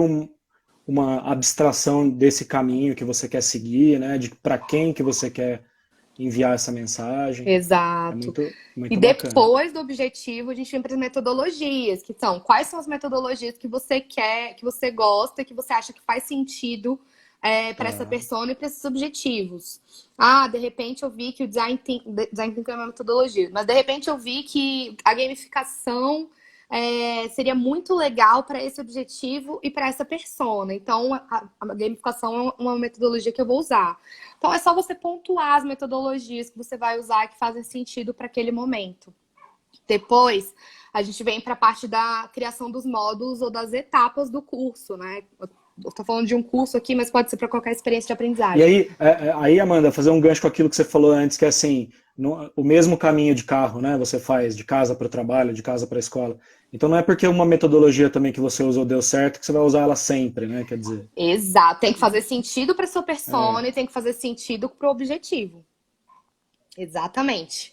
uma abstração desse caminho que você quer seguir, né? De para quem que você quer enviar essa mensagem. É Exato. muito, E muito bacana. depois do objetivo, a gente vem para as metodologias, que são quais são as metodologias que você quer, que você gosta, que você acha que faz sentido para essa Tá. persona e para esses objetivos. Ah, de repente eu vi que o design thinking é uma metodologia, mas de repente eu vi que a gamificação seria muito legal para esse objetivo e para essa persona. Então, a gamificação é uma metodologia que eu vou usar. Então, é só você pontuar as metodologias que você vai usar que fazem sentido para aquele momento. Depois, a gente vem para a parte da criação dos módulos ou das etapas do curso, né? Eu tô falando de um curso aqui, mas pode ser para qualquer experiência de E aprendizagem. aí, Amanda, fazer um gancho com aquilo que você falou antes, que é assim, o mesmo caminho de carro, né? Você faz de casa para o trabalho, de casa para a escola. Então não é porque uma metodologia também que você usou deu certo que você vai usar ela sempre, né? Quer dizer, Exato, tem que fazer sentido para sua persona e tem que fazer sentido para o objetivo. Exatamente.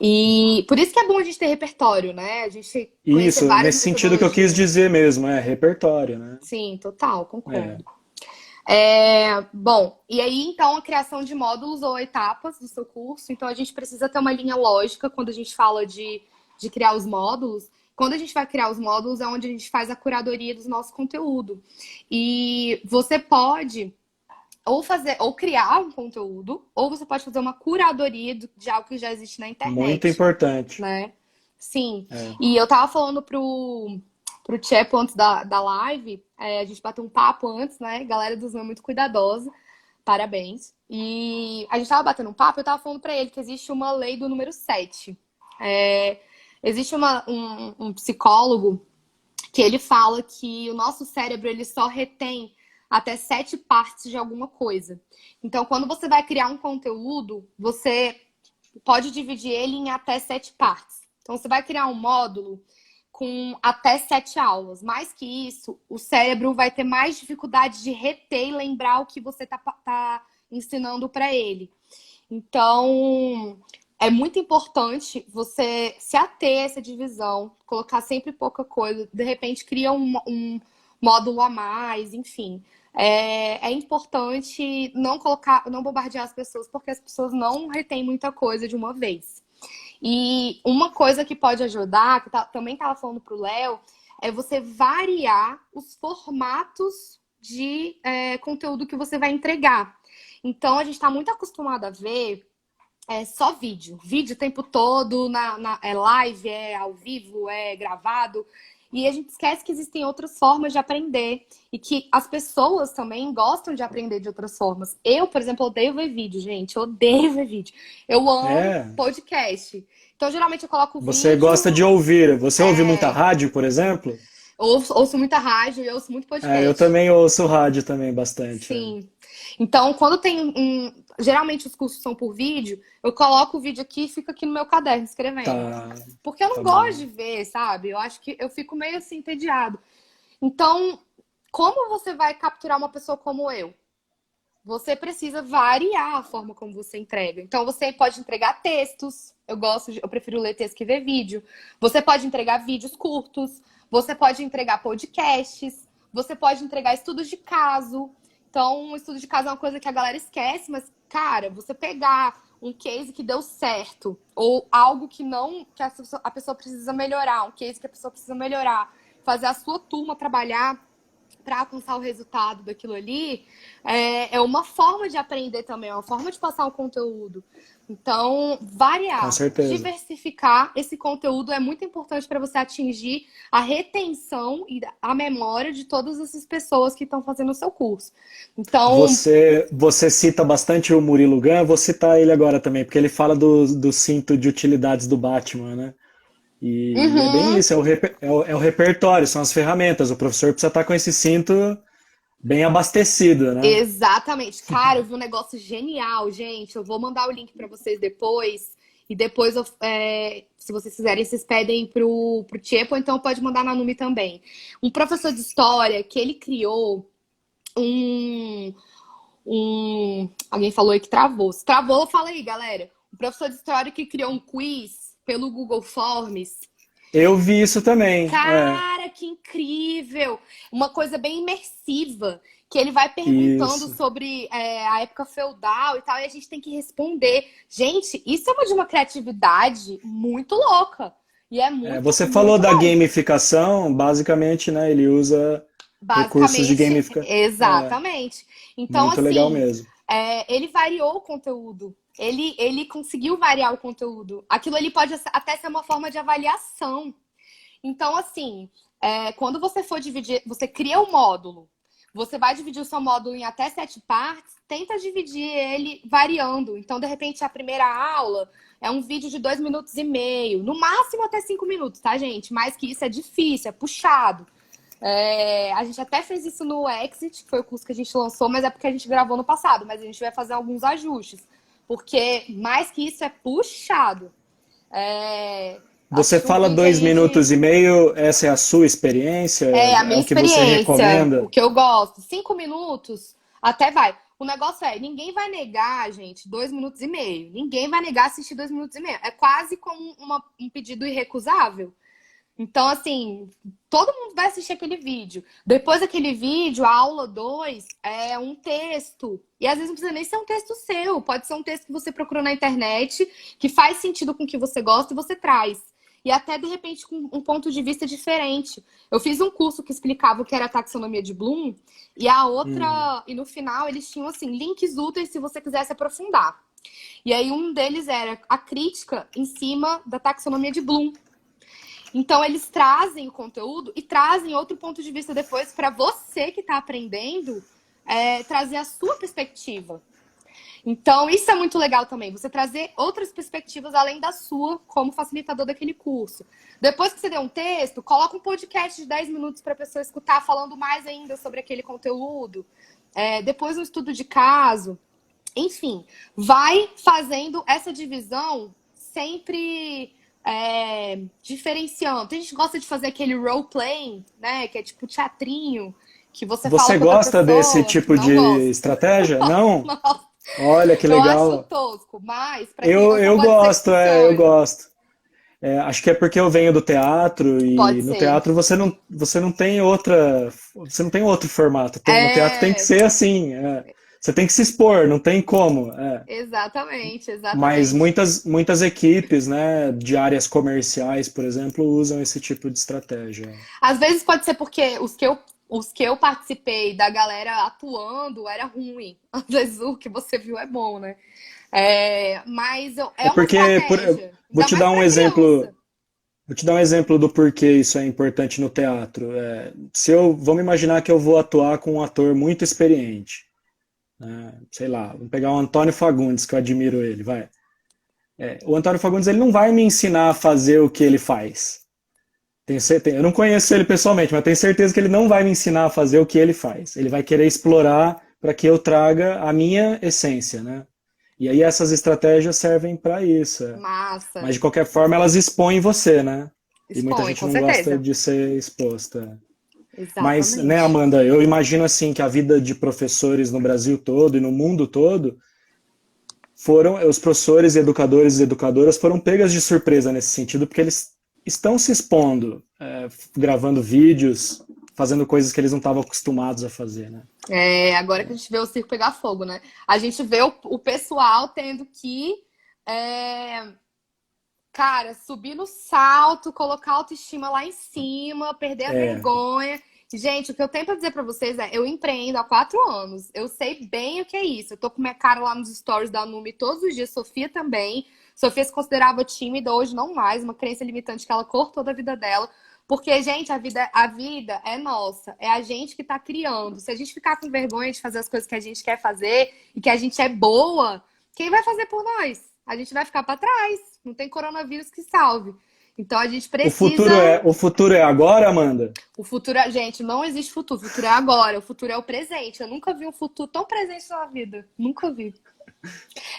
E por isso que é bom a gente ter repertório, né? A gente conhecer isso, várias nesse sentido que eu quis metodologias. dizer mesmo, é repertório, né? Sim, total, É, concordo. Bom, e aí então a criação de módulos ou etapas do seu curso. Então a gente precisa ter uma linha lógica quando a gente fala de criar os módulos. Quando a gente vai criar os módulos é onde a gente faz a curadoria do nosso conteúdo. E você pode ou fazer, ou criar um conteúdo, ou você pode fazer uma curadoria de algo que já existe na muito internet, importante. né? Sim. É. E eu tava falando pro Tchepo antes da live, a gente bateu um papo antes, né? Galera do Zoom é muito cuidadosa, parabéns. E a gente tava batendo um papo, eu tava falando pra ele que existe uma lei do número 7. Existe um psicólogo que ele fala que o nosso cérebro ele só retém até 7 partes de alguma coisa. Então, quando você vai criar um conteúdo, você pode dividir ele em até 7 partes. Então, você vai criar um módulo com até 7 aulas. Mais que isso, o cérebro vai ter mais dificuldade de reter e lembrar o que você tá ensinando para ele. Então, é muito importante você se ater a essa divisão, colocar sempre pouca coisa, de repente cria um módulo a mais, enfim. É importante não bombardear as pessoas, porque as pessoas não retêm muita coisa de uma vez. E uma coisa que pode ajudar, que também estava falando para o Léo, é você variar os formatos de conteúdo que você vai entregar. Então, a gente está muito acostumado a ver só vídeo. Vídeo o tempo todo, é live, é ao vivo, é gravado. E a gente esquece que existem outras formas de aprender. E que as pessoas também gostam de aprender de outras formas. Eu, por exemplo, odeio ver vídeo, gente. Eu odeio ver vídeo. Eu amo É, podcast. Então, geralmente, eu coloco você gosta vídeo. de ouvir. Você ouve muita rádio, por exemplo? Ouço muita rádio e ouço muito É, eu podcast. também ouço rádio também bastante. É. Sim. Então, quando tem geralmente os cursos são por vídeo, eu coloco o vídeo aqui e fico aqui no meu caderno escrevendo. Tá, Porque eu não tá gosto bom. de ver, sabe? Eu acho que eu fico meio assim entediado. Então, como você vai capturar uma pessoa como eu? Você precisa variar a forma como você entrega. Então, você pode entregar textos. Eu prefiro ler texto que ver vídeo. Você pode entregar vídeos curtos. Você pode entregar podcasts. Você pode entregar estudos de caso. Então, um estudo de caso é uma coisa que a galera esquece, mas, cara, você pegar um case que deu certo, ou algo que não, que a pessoa precisa melhorar, um case que a pessoa precisa melhorar, fazer a sua turma trabalhar para alcançar o resultado daquilo ali, é uma forma de aprender também, é uma forma de passar o conteúdo. Então, Com variar, certeza. diversificar esse conteúdo é muito importante para você atingir a retenção e a memória de todas essas pessoas que estão fazendo o seu curso. Então, Você cita bastante o Murilo Gun, vou citar ele agora também, porque ele fala do cinto de utilidades do Batman, né? E é bem uhum, isso, é o repertório, são as ferramentas. O professor precisa estar com esse cinto bem abastecido, né? exatamente. Cara, eu vi um negócio genial, gente. Eu vou mandar o link para vocês depois. E depois, se vocês quiserem, vocês pedem pro Tiepo, ou então pode mandar na Numi também. Um professor de história que ele criou um, Alguém falou aí que travou. Se travou, fala aí, galera. Um professor de história que criou um quiz pelo Google Forms. Eu vi isso também. É, Cara, que incrível! Uma coisa bem imersiva, que ele vai perguntando isso. sobre a época feudal e tal, e a gente tem que responder. Gente, isso é de uma criatividade muito louca. E é É, muito, você falou muito da bom. gamificação, basicamente, né? Ele usa recursos de Basicamente, gamificação. É, exatamente. Então, muito legal assim, mesmo. ele variou o conteúdo. Ele conseguiu variar o conteúdo. Aquilo ali pode até ser uma forma de avaliação. Então, assim, quando você for dividir, você cria um módulo. Você vai dividir o seu módulo em até 7 partes, tenta dividir ele variando. Então, de repente, a primeira aula é um vídeo de 2 minutos e meio, no máximo até 5 minutos, tá, gente? Mais que isso é difícil, é puxado. A gente até fez isso no Exit, que foi o curso que a gente lançou, mas é porque a gente gravou no passado, mas a gente vai fazer alguns ajustes. Porque mais que isso é puxado. Você Assisti um fala vídeo dois aí de minutos e meio, essa é a sua experiência? a É minha o que você experiência, o recomenda? que eu gosto. 5 minutos, até vai. O negócio ninguém vai negar, gente, 2 minutos e meio. Ninguém vai negar assistir 2 minutos e meio. É quase como um pedido irrecusável. Então, assim, todo mundo vai assistir aquele vídeo. Depois daquele vídeo, a aula 2 é um texto. E às vezes não precisa nem ser um texto seu. Pode ser um texto que você procurou na internet, que faz sentido com o que você gosta e você traz. E até, de repente, com um ponto de vista diferente. Eu fiz um curso que explicava o que era a taxonomia de Bloom, e a Hum. outra, e no final eles tinham, assim, links úteis se você quisesse aprofundar. E aí um deles era a crítica em cima da taxonomia de Bloom. Então, eles trazem o conteúdo e trazem outro ponto de vista depois para você que está aprendendo trazer a sua perspectiva. Então, isso é muito legal também, você trazer outras perspectivas além da sua como facilitador daquele curso. Depois que você deu um texto, coloca um podcast de 10 minutos para a pessoa escutar, falando mais ainda sobre aquele conteúdo. Depois um estudo de caso. Enfim, vai fazendo essa divisão sempre diferenciando. Tem gente que gosta de fazer aquele role-playing, né? Que é tipo teatrinho, que você fala Você com outra gosta desse pessoa. tipo Não de gosto. estratégia? Não? Não. Olha que Eu acho legal. tosco, mas para quem gosta Eu pode ser que gosto, eu funcione. gosto. Acho que é porque eu venho do teatro Pode e no ser. teatro você não tem você não tem outro formato. No teatro tem que É, ser assim. Você tem que se expor, não tem como. exatamente, Mas exatamente. muitas equipes, né, de áreas comerciais, por exemplo, usam esse tipo de estratégia. Às vezes pode ser porque os que eu participei da galera atuando era ruim. Às vezes o que você viu é bom, né? Mas É é uma porque, estratégia, vou ainda te mais dar um para exemplo. criança. Vou te dar um exemplo do porquê isso é importante no teatro. Se eu, vamos imaginar que eu vou atuar com um ator muito experiente, né? Sei lá, vamos pegar o Antônio Fagundes, que eu admiro ele, vai. O Antônio Fagundes ele não vai me ensinar a fazer o que ele faz. Tenho certeza, eu não conheço ele pessoalmente, mas tenho certeza que ele não vai me ensinar a fazer o que ele faz. Ele vai querer explorar para que eu traga a minha essência, né? E aí essas estratégias servem para isso. Massa. Mas de qualquer forma elas expõem você, né? E muita Expõe, gente com não gosta certeza. de ser exposta. Mas, né, Exatamente. Amanda, eu imagino assim que a vida de professores no Brasil todo e no mundo todo os professores, educadores e educadoras foram pegas de surpresa nesse sentido, porque eles estão se expondo, gravando vídeos, fazendo coisas que eles não estavam acostumados a fazer, né? Agora que a gente vê o circo pegar fogo, né? A gente vê o pessoal tendo que, é, cara, subir no salto, colocar a autoestima lá em cima, perder a É, vergonha. Gente, o que eu tenho pra dizer pra vocês eu empreendo há 4 anos. Eu sei bem o que é isso. Eu tô com minha cara lá nos stories da Numi todos os dias, Sofia também. Sofia se considerava tímida, hoje não mais, uma crença limitante que ela cortou da vida dela. Porque, gente, a vida é nossa, é a gente que tá criando. Se a gente ficar com vergonha de fazer as coisas que a gente quer fazer e que a gente é boa, quem vai fazer por nós? A gente vai ficar pra trás. Não tem coronavírus que salve. Então a gente precisa. o futuro é agora, Amanda? O futuro, gente, não existe futuro. O futuro é agora. O futuro é o presente. Eu nunca vi um futuro tão presente na vida. Nunca vi.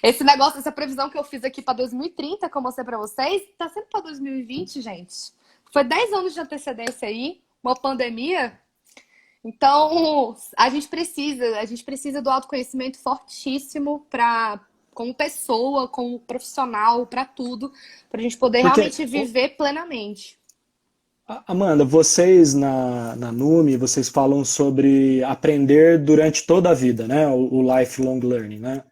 Esse negócio, essa previsão que eu fiz aqui pra 2030, que eu mostrei pra vocês, tá sendo pra 2020, gente. Foi 10 anos de antecedência aí, uma pandemia. Então, a gente precisa do autoconhecimento fortíssimo para como pessoa, como profissional, para tudo, para a gente poder Porque, realmente viver plenamente. Amanda, vocês na NUMI, vocês falam sobre aprender durante toda a vida, né? O lifelong learning, né?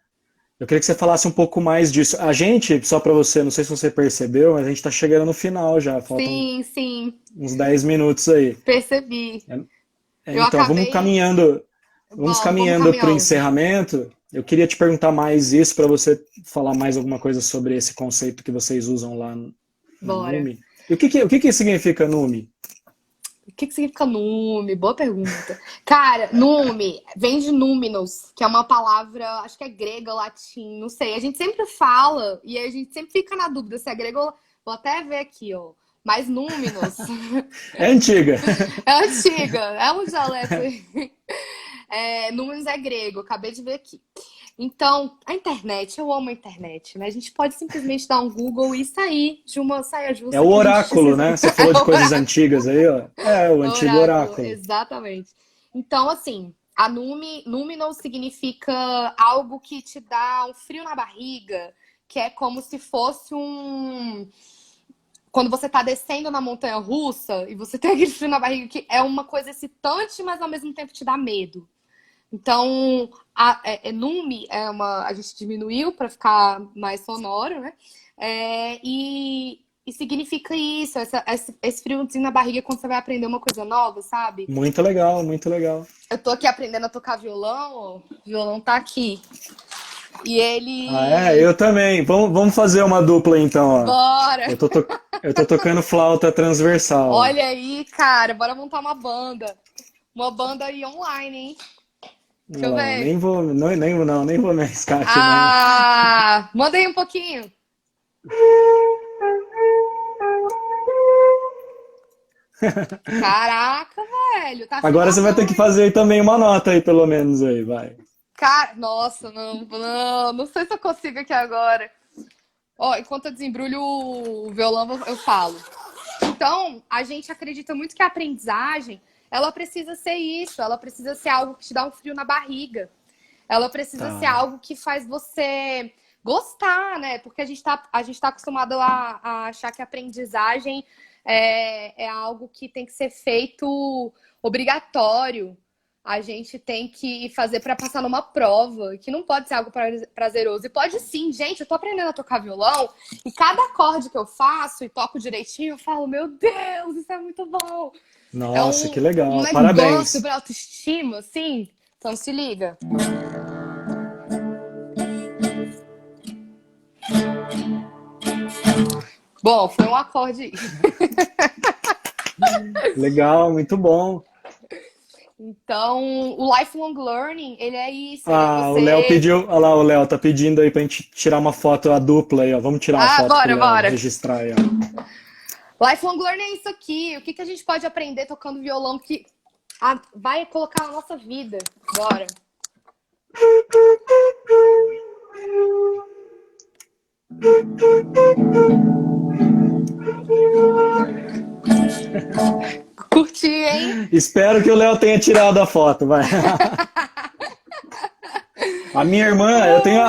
Eu queria que você falasse um pouco mais disso. A gente, só para você, não sei se você percebeu, mas a gente está chegando no final já, faltam Sim, sim, uns 10 minutos aí. percebi. Eu Então, vamos acabei. caminhando, vamos Vamos caminhando para o caminhando. encerramento. Eu queria te perguntar mais isso para você falar mais alguma coisa sobre esse conceito que vocês usam lá na Bora. NUMI. E o que que significa NUMI? O que que significa nume? Boa pergunta. Cara, nume vem de núminos, que é uma palavra, acho que é grega, latim, não sei. A gente sempre fala e a gente sempre fica na dúvida se é grego ou... Vou até ver aqui, ó. Mas núminos É antiga. é antiga, é um dialeto. É, números é grego, acabei de ver aqui. Então, a internet, eu amo a internet, né? A gente pode simplesmente dar um Google e sair de uma saia É justa o que a gente oráculo, precisa. né? Você É falou de o coisas oráculo. antigas aí, ó. É o antigo Oráculo, oráculo. exatamente. Então, assim, a Númenor significa algo que te dá um frio na barriga, que é como se fosse um. Quando você tá descendo na montanha russa e você tem aquele frio na barriga, que é uma coisa excitante, mas ao mesmo tempo te dá medo. Então, Numi é uma. A gente diminuiu para ficar mais sonoro, né? E significa isso, esse friozinho na barriga quando você vai aprender uma coisa nova, sabe? Muito legal, muito legal. Eu tô aqui aprendendo a tocar violão, ó, o violão tá aqui. E Ah, é? ele. Eu também. Vamos fazer uma dupla então, ó. Bora! Eu tô tocando flauta transversal. Olha aí, cara, bora montar uma banda. Uma banda aí online, hein? Deixa Olha eu lá, ver. nem vou me arriscar aqui não. Ah! Manda aí um pouquinho. Caraca, velho, tá Agora você vai ter afinadão, que hein? fazer aí também uma nota aí, pelo menos aí, vai. Cara, nossa, não sei se eu consigo aqui agora. Ó, enquanto eu desembrulho o violão, eu falo. Então, a gente acredita muito que a aprendizagem, ela precisa ser isso, ela precisa ser algo que te dá um frio na barriga. Ela precisa ser Tá. algo que faz você gostar, né? Porque a gente tá acostumado a achar que a aprendizagem é algo que tem que ser feito obrigatório. A gente tem que fazer para passar numa prova, que não pode ser algo prazeroso. E pode sim, gente. Eu tô aprendendo a tocar violão e cada acorde que eu faço e toco direitinho, eu falo, meu Deus, isso é muito bom. É Nossa, que um legal. negócio Parabéns. para autoestima, assim. Então se liga. Bom, foi um acorde aí. Legal, muito bom. Então, o lifelong learning, ele é isso, ele é Ah, o Léo você. pediu. Olha lá, o Léo tá pedindo aí pra gente tirar uma foto, a dupla aí, ó. Vamos tirar uma Ah, foto pro bora, Léo bora. registrar aí, ó. Lifelong learning é isso aqui. O que que a gente pode aprender tocando violão que vai colocar na nossa vida? Bora. Curti, hein? Espero que o Léo tenha tirado a foto, vai. A minha irmã,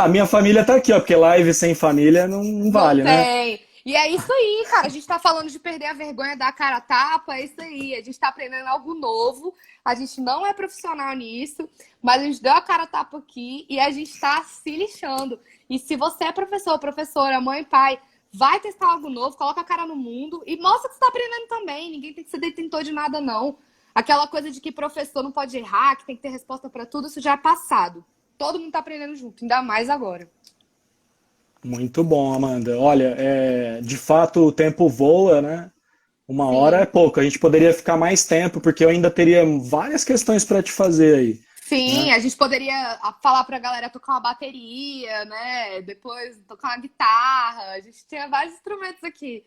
a minha família tá aqui, ó, porque live sem família não Não vale, né? tem. E é isso aí, cara. A gente tá falando de perder a vergonha, dar a cara a tapa, é isso aí. A gente tá aprendendo algo novo. A gente não é profissional nisso, mas a gente deu a cara a tapa aqui e a gente tá se lixando. E se você é professor, professora, mãe, pai, vai testar algo novo, coloca a cara no mundo e mostra que você tá aprendendo também. Ninguém tem que ser detentor de nada, não. Aquela coisa de que professor não pode errar, que tem que ter resposta pra tudo, isso já é passado. Todo mundo tá aprendendo junto, ainda mais agora. Muito bom, Amanda. Olha, de fato o tempo voa, né? Uma hora é Sim. pouco. A gente poderia ficar mais tempo, porque eu ainda teria várias questões para te fazer aí, Sim, né? a gente poderia falar pra galera tocar uma bateria, né? Depois tocar uma guitarra. A gente tinha vários instrumentos aqui.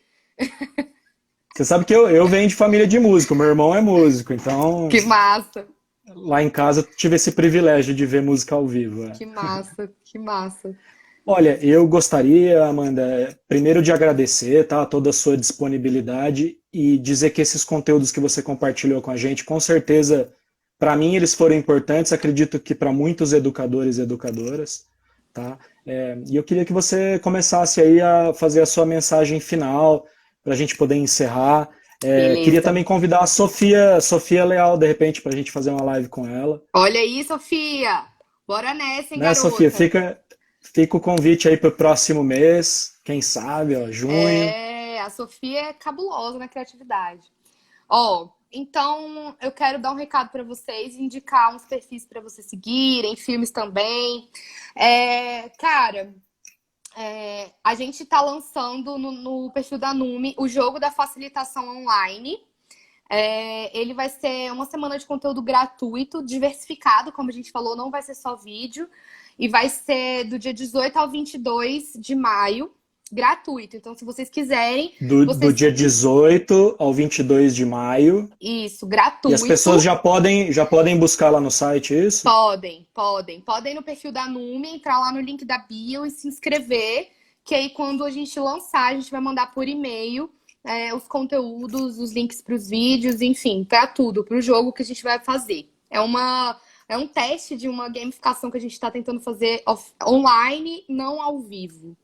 Você sabe que eu venho de família de músico, meu irmão é músico, então Que massa, lá em casa eu tive esse privilégio de ver música ao vivo. É. que massa, que massa. Olha, eu gostaria, Amanda, primeiro de agradecer, tá, toda a sua disponibilidade e dizer que esses conteúdos que você compartilhou com a gente, com certeza, para mim eles foram importantes, acredito que para muitos educadores e educadoras, tá? E eu queria que você começasse aí a fazer a sua mensagem final para a gente poder encerrar. Queria Beleza. também convidar a Sofia Leal, de repente, para a gente fazer uma live com ela. Olha aí, Sofia. Bora nessa, hein, Né, Sofia? garota? Fica o convite aí para o próximo mês, quem sabe, ó, junho. A Sofia é cabulosa na criatividade. Ó, Então, eu quero dar um recado para vocês, indicar uns perfis para vocês seguirem, filmes também. Cara, a gente está lançando no perfil da Numi o jogo da facilitação online. Ele vai ser uma semana de conteúdo gratuito, diversificado, como a gente falou, não vai ser só vídeo. E vai ser do dia 18 ao 22 de maio, gratuito. Então, se vocês quiserem, Do vocês... dia 18 ao 22 de maio. Isso, E as gratuito. pessoas já podem buscar lá no site isso? Podem. Podem ir no perfil da Numi, entrar lá no link da bio e se inscrever, que aí quando a gente lançar, a gente vai mandar por e-mail os conteúdos, os links para os vídeos, enfim, para tudo, para o jogo que a gente vai fazer. É um teste de uma gamificação que a gente está tentando fazer online, não ao vivo.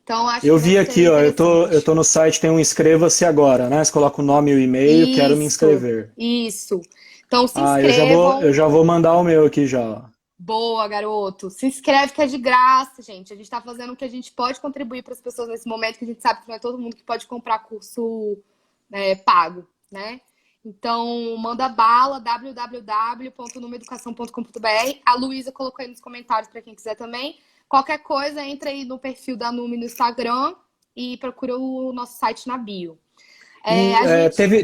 Então, acho Eu que vai vi ser aqui, ó, eu interessante. tô no site, tem um inscreva-se agora, né? Você coloca o nome e o e-mail, quero me inscrever. Isso. Então, se Ah, eu inscrevam. já vou mandar o meu aqui já. Boa, garoto. Se inscreve que é de graça, gente. A gente está fazendo o que a gente pode contribuir para as pessoas nesse momento, que a gente sabe que não é todo mundo que pode comprar curso pago, né? Então, manda bala, www.numeeducação.com.br. A Luísa colocou aí nos comentários para quem quiser também. Qualquer coisa, entra aí no perfil da Numi no Instagram e procura o nosso site na bio.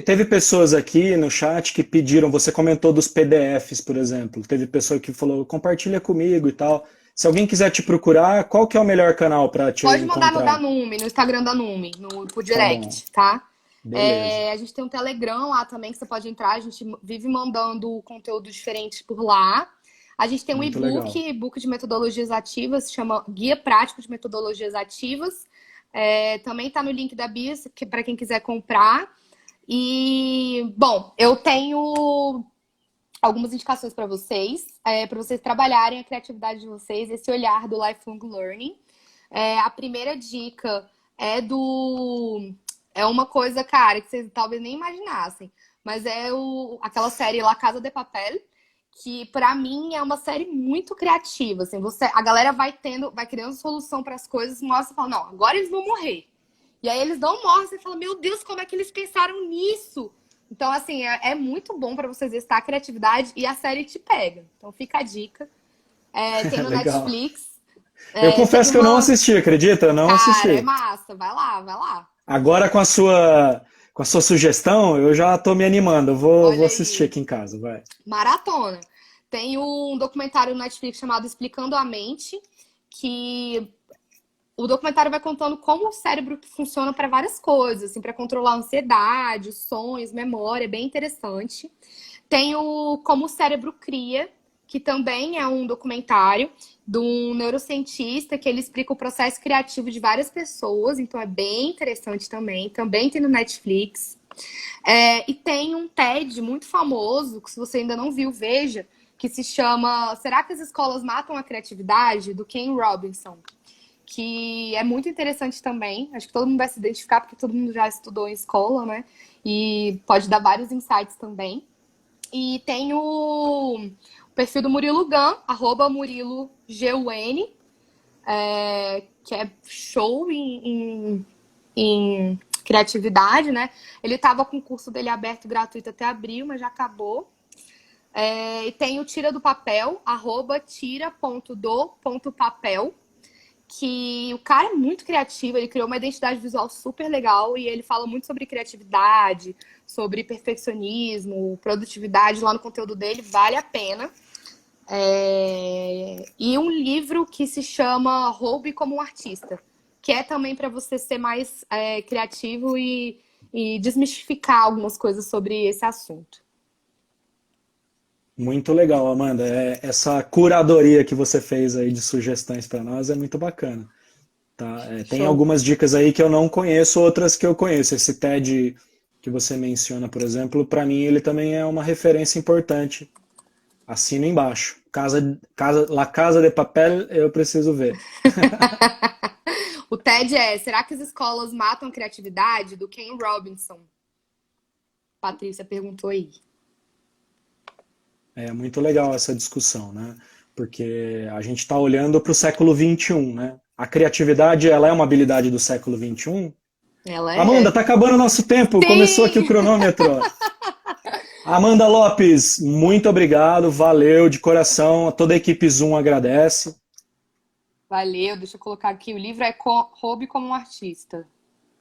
Teve pessoas aqui no chat que pediram, você comentou dos PDFs, por exemplo. Teve pessoa que falou, compartilha comigo e tal. Se alguém quiser te procurar, qual que é o melhor canal para te Pode mandar no da encontrar? Numi, no Instagram da Numi, por Tá bom, direct, tá? beleza. A gente tem um Telegram lá também que você pode entrar. A gente vive mandando conteúdo diferente por lá. A gente tem um Muito legal. e-book de metodologias ativas, se chama Guia Prático de Metodologias Ativas. Também está no link da bio, para quem quiser comprar. E, bom, eu tenho algumas indicações para vocês trabalharem a criatividade de vocês, esse olhar do lifelong learning. A primeira dica é uma coisa, cara, que vocês talvez nem imaginassem, mas aquela série La Casa de Papel, que pra mim é uma série muito criativa, assim, a galera vai criando solução para as coisas, uma hora você fala, não, agora eles vão morrer. E aí eles não morrem, você fala, meu Deus, como é que eles pensaram nisso? Então, assim, é muito bom para você exercitar a criatividade e a série te pega. Então fica a dica. Tem no Legal. Netflix. Eu Tem confesso que eu não assisti, acredita? Não Cara, é assisti. massa. Vai lá, vai lá. Agora com a sua sugestão, eu já tô me animando. Eu vou Olha assistir aí. aqui em casa, vai. Maratona. Tem um documentário no Netflix chamado Explicando a Mente, que o documentário vai contando como o cérebro funciona para várias coisas, assim, para controlar a ansiedade, os sonhos, memória, é bem interessante. Tem o Como o Cérebro Cria, que também é um documentário de um neurocientista que ele explica o processo criativo de várias pessoas, então é bem interessante também. Também tem no Netflix. E tem um TED muito famoso, que se você ainda não viu, veja, que se chama Será que as escolas matam a criatividade? Do Ken Robinson, que é muito interessante também. Acho que todo mundo vai se identificar, porque todo mundo já estudou em escola, né? E pode dar vários insights também. E tem o perfil do Murilo Gun, @MuriloGun, que é show em criatividade, né? Ele estava com o curso dele aberto gratuito até abril, mas já acabou. E tem o Tira do Papel, @tira.do.papel, que o cara é muito criativo, ele criou uma identidade visual super legal e ele fala muito sobre criatividade, sobre perfeccionismo, produtividade lá no conteúdo dele, vale a pena. E um livro que se chama Roube como um Artista, que é também para você ser mais criativo e desmistificar algumas coisas sobre esse assunto. Muito legal, Amanda. Essa curadoria que você fez aí de sugestões para nós é muito bacana. Tá? Tem Show. algumas dicas aí que eu não conheço, outras que eu conheço. Esse TED que você menciona, por exemplo, para mim ele também é uma referência importante. Assina embaixo. La Casa de Papel, eu preciso ver. O TED Será que as escolas matam a criatividade? Do Ken Robinson. Patrícia perguntou aí. É muito legal essa discussão, né? Porque a gente está olhando para o século XXI, né? A criatividade, ela é uma habilidade do século XXI? Ela Amanda, é. tá acabando o nosso tempo. Começou aqui o Sim! cronômetro. Amanda Lopes, muito obrigado, valeu de coração, toda a equipe Zoom agradece. Valeu, deixa eu colocar aqui. O livro é Roube como um Artista.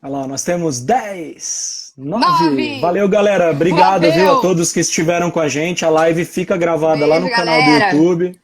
Olha lá, nós temos 10, 9. 9! Valeu, galera. Obrigado, viu, a Valeu! todos que estiveram com a gente. A live fica gravada lá Beijo, no canal do galera! YouTube.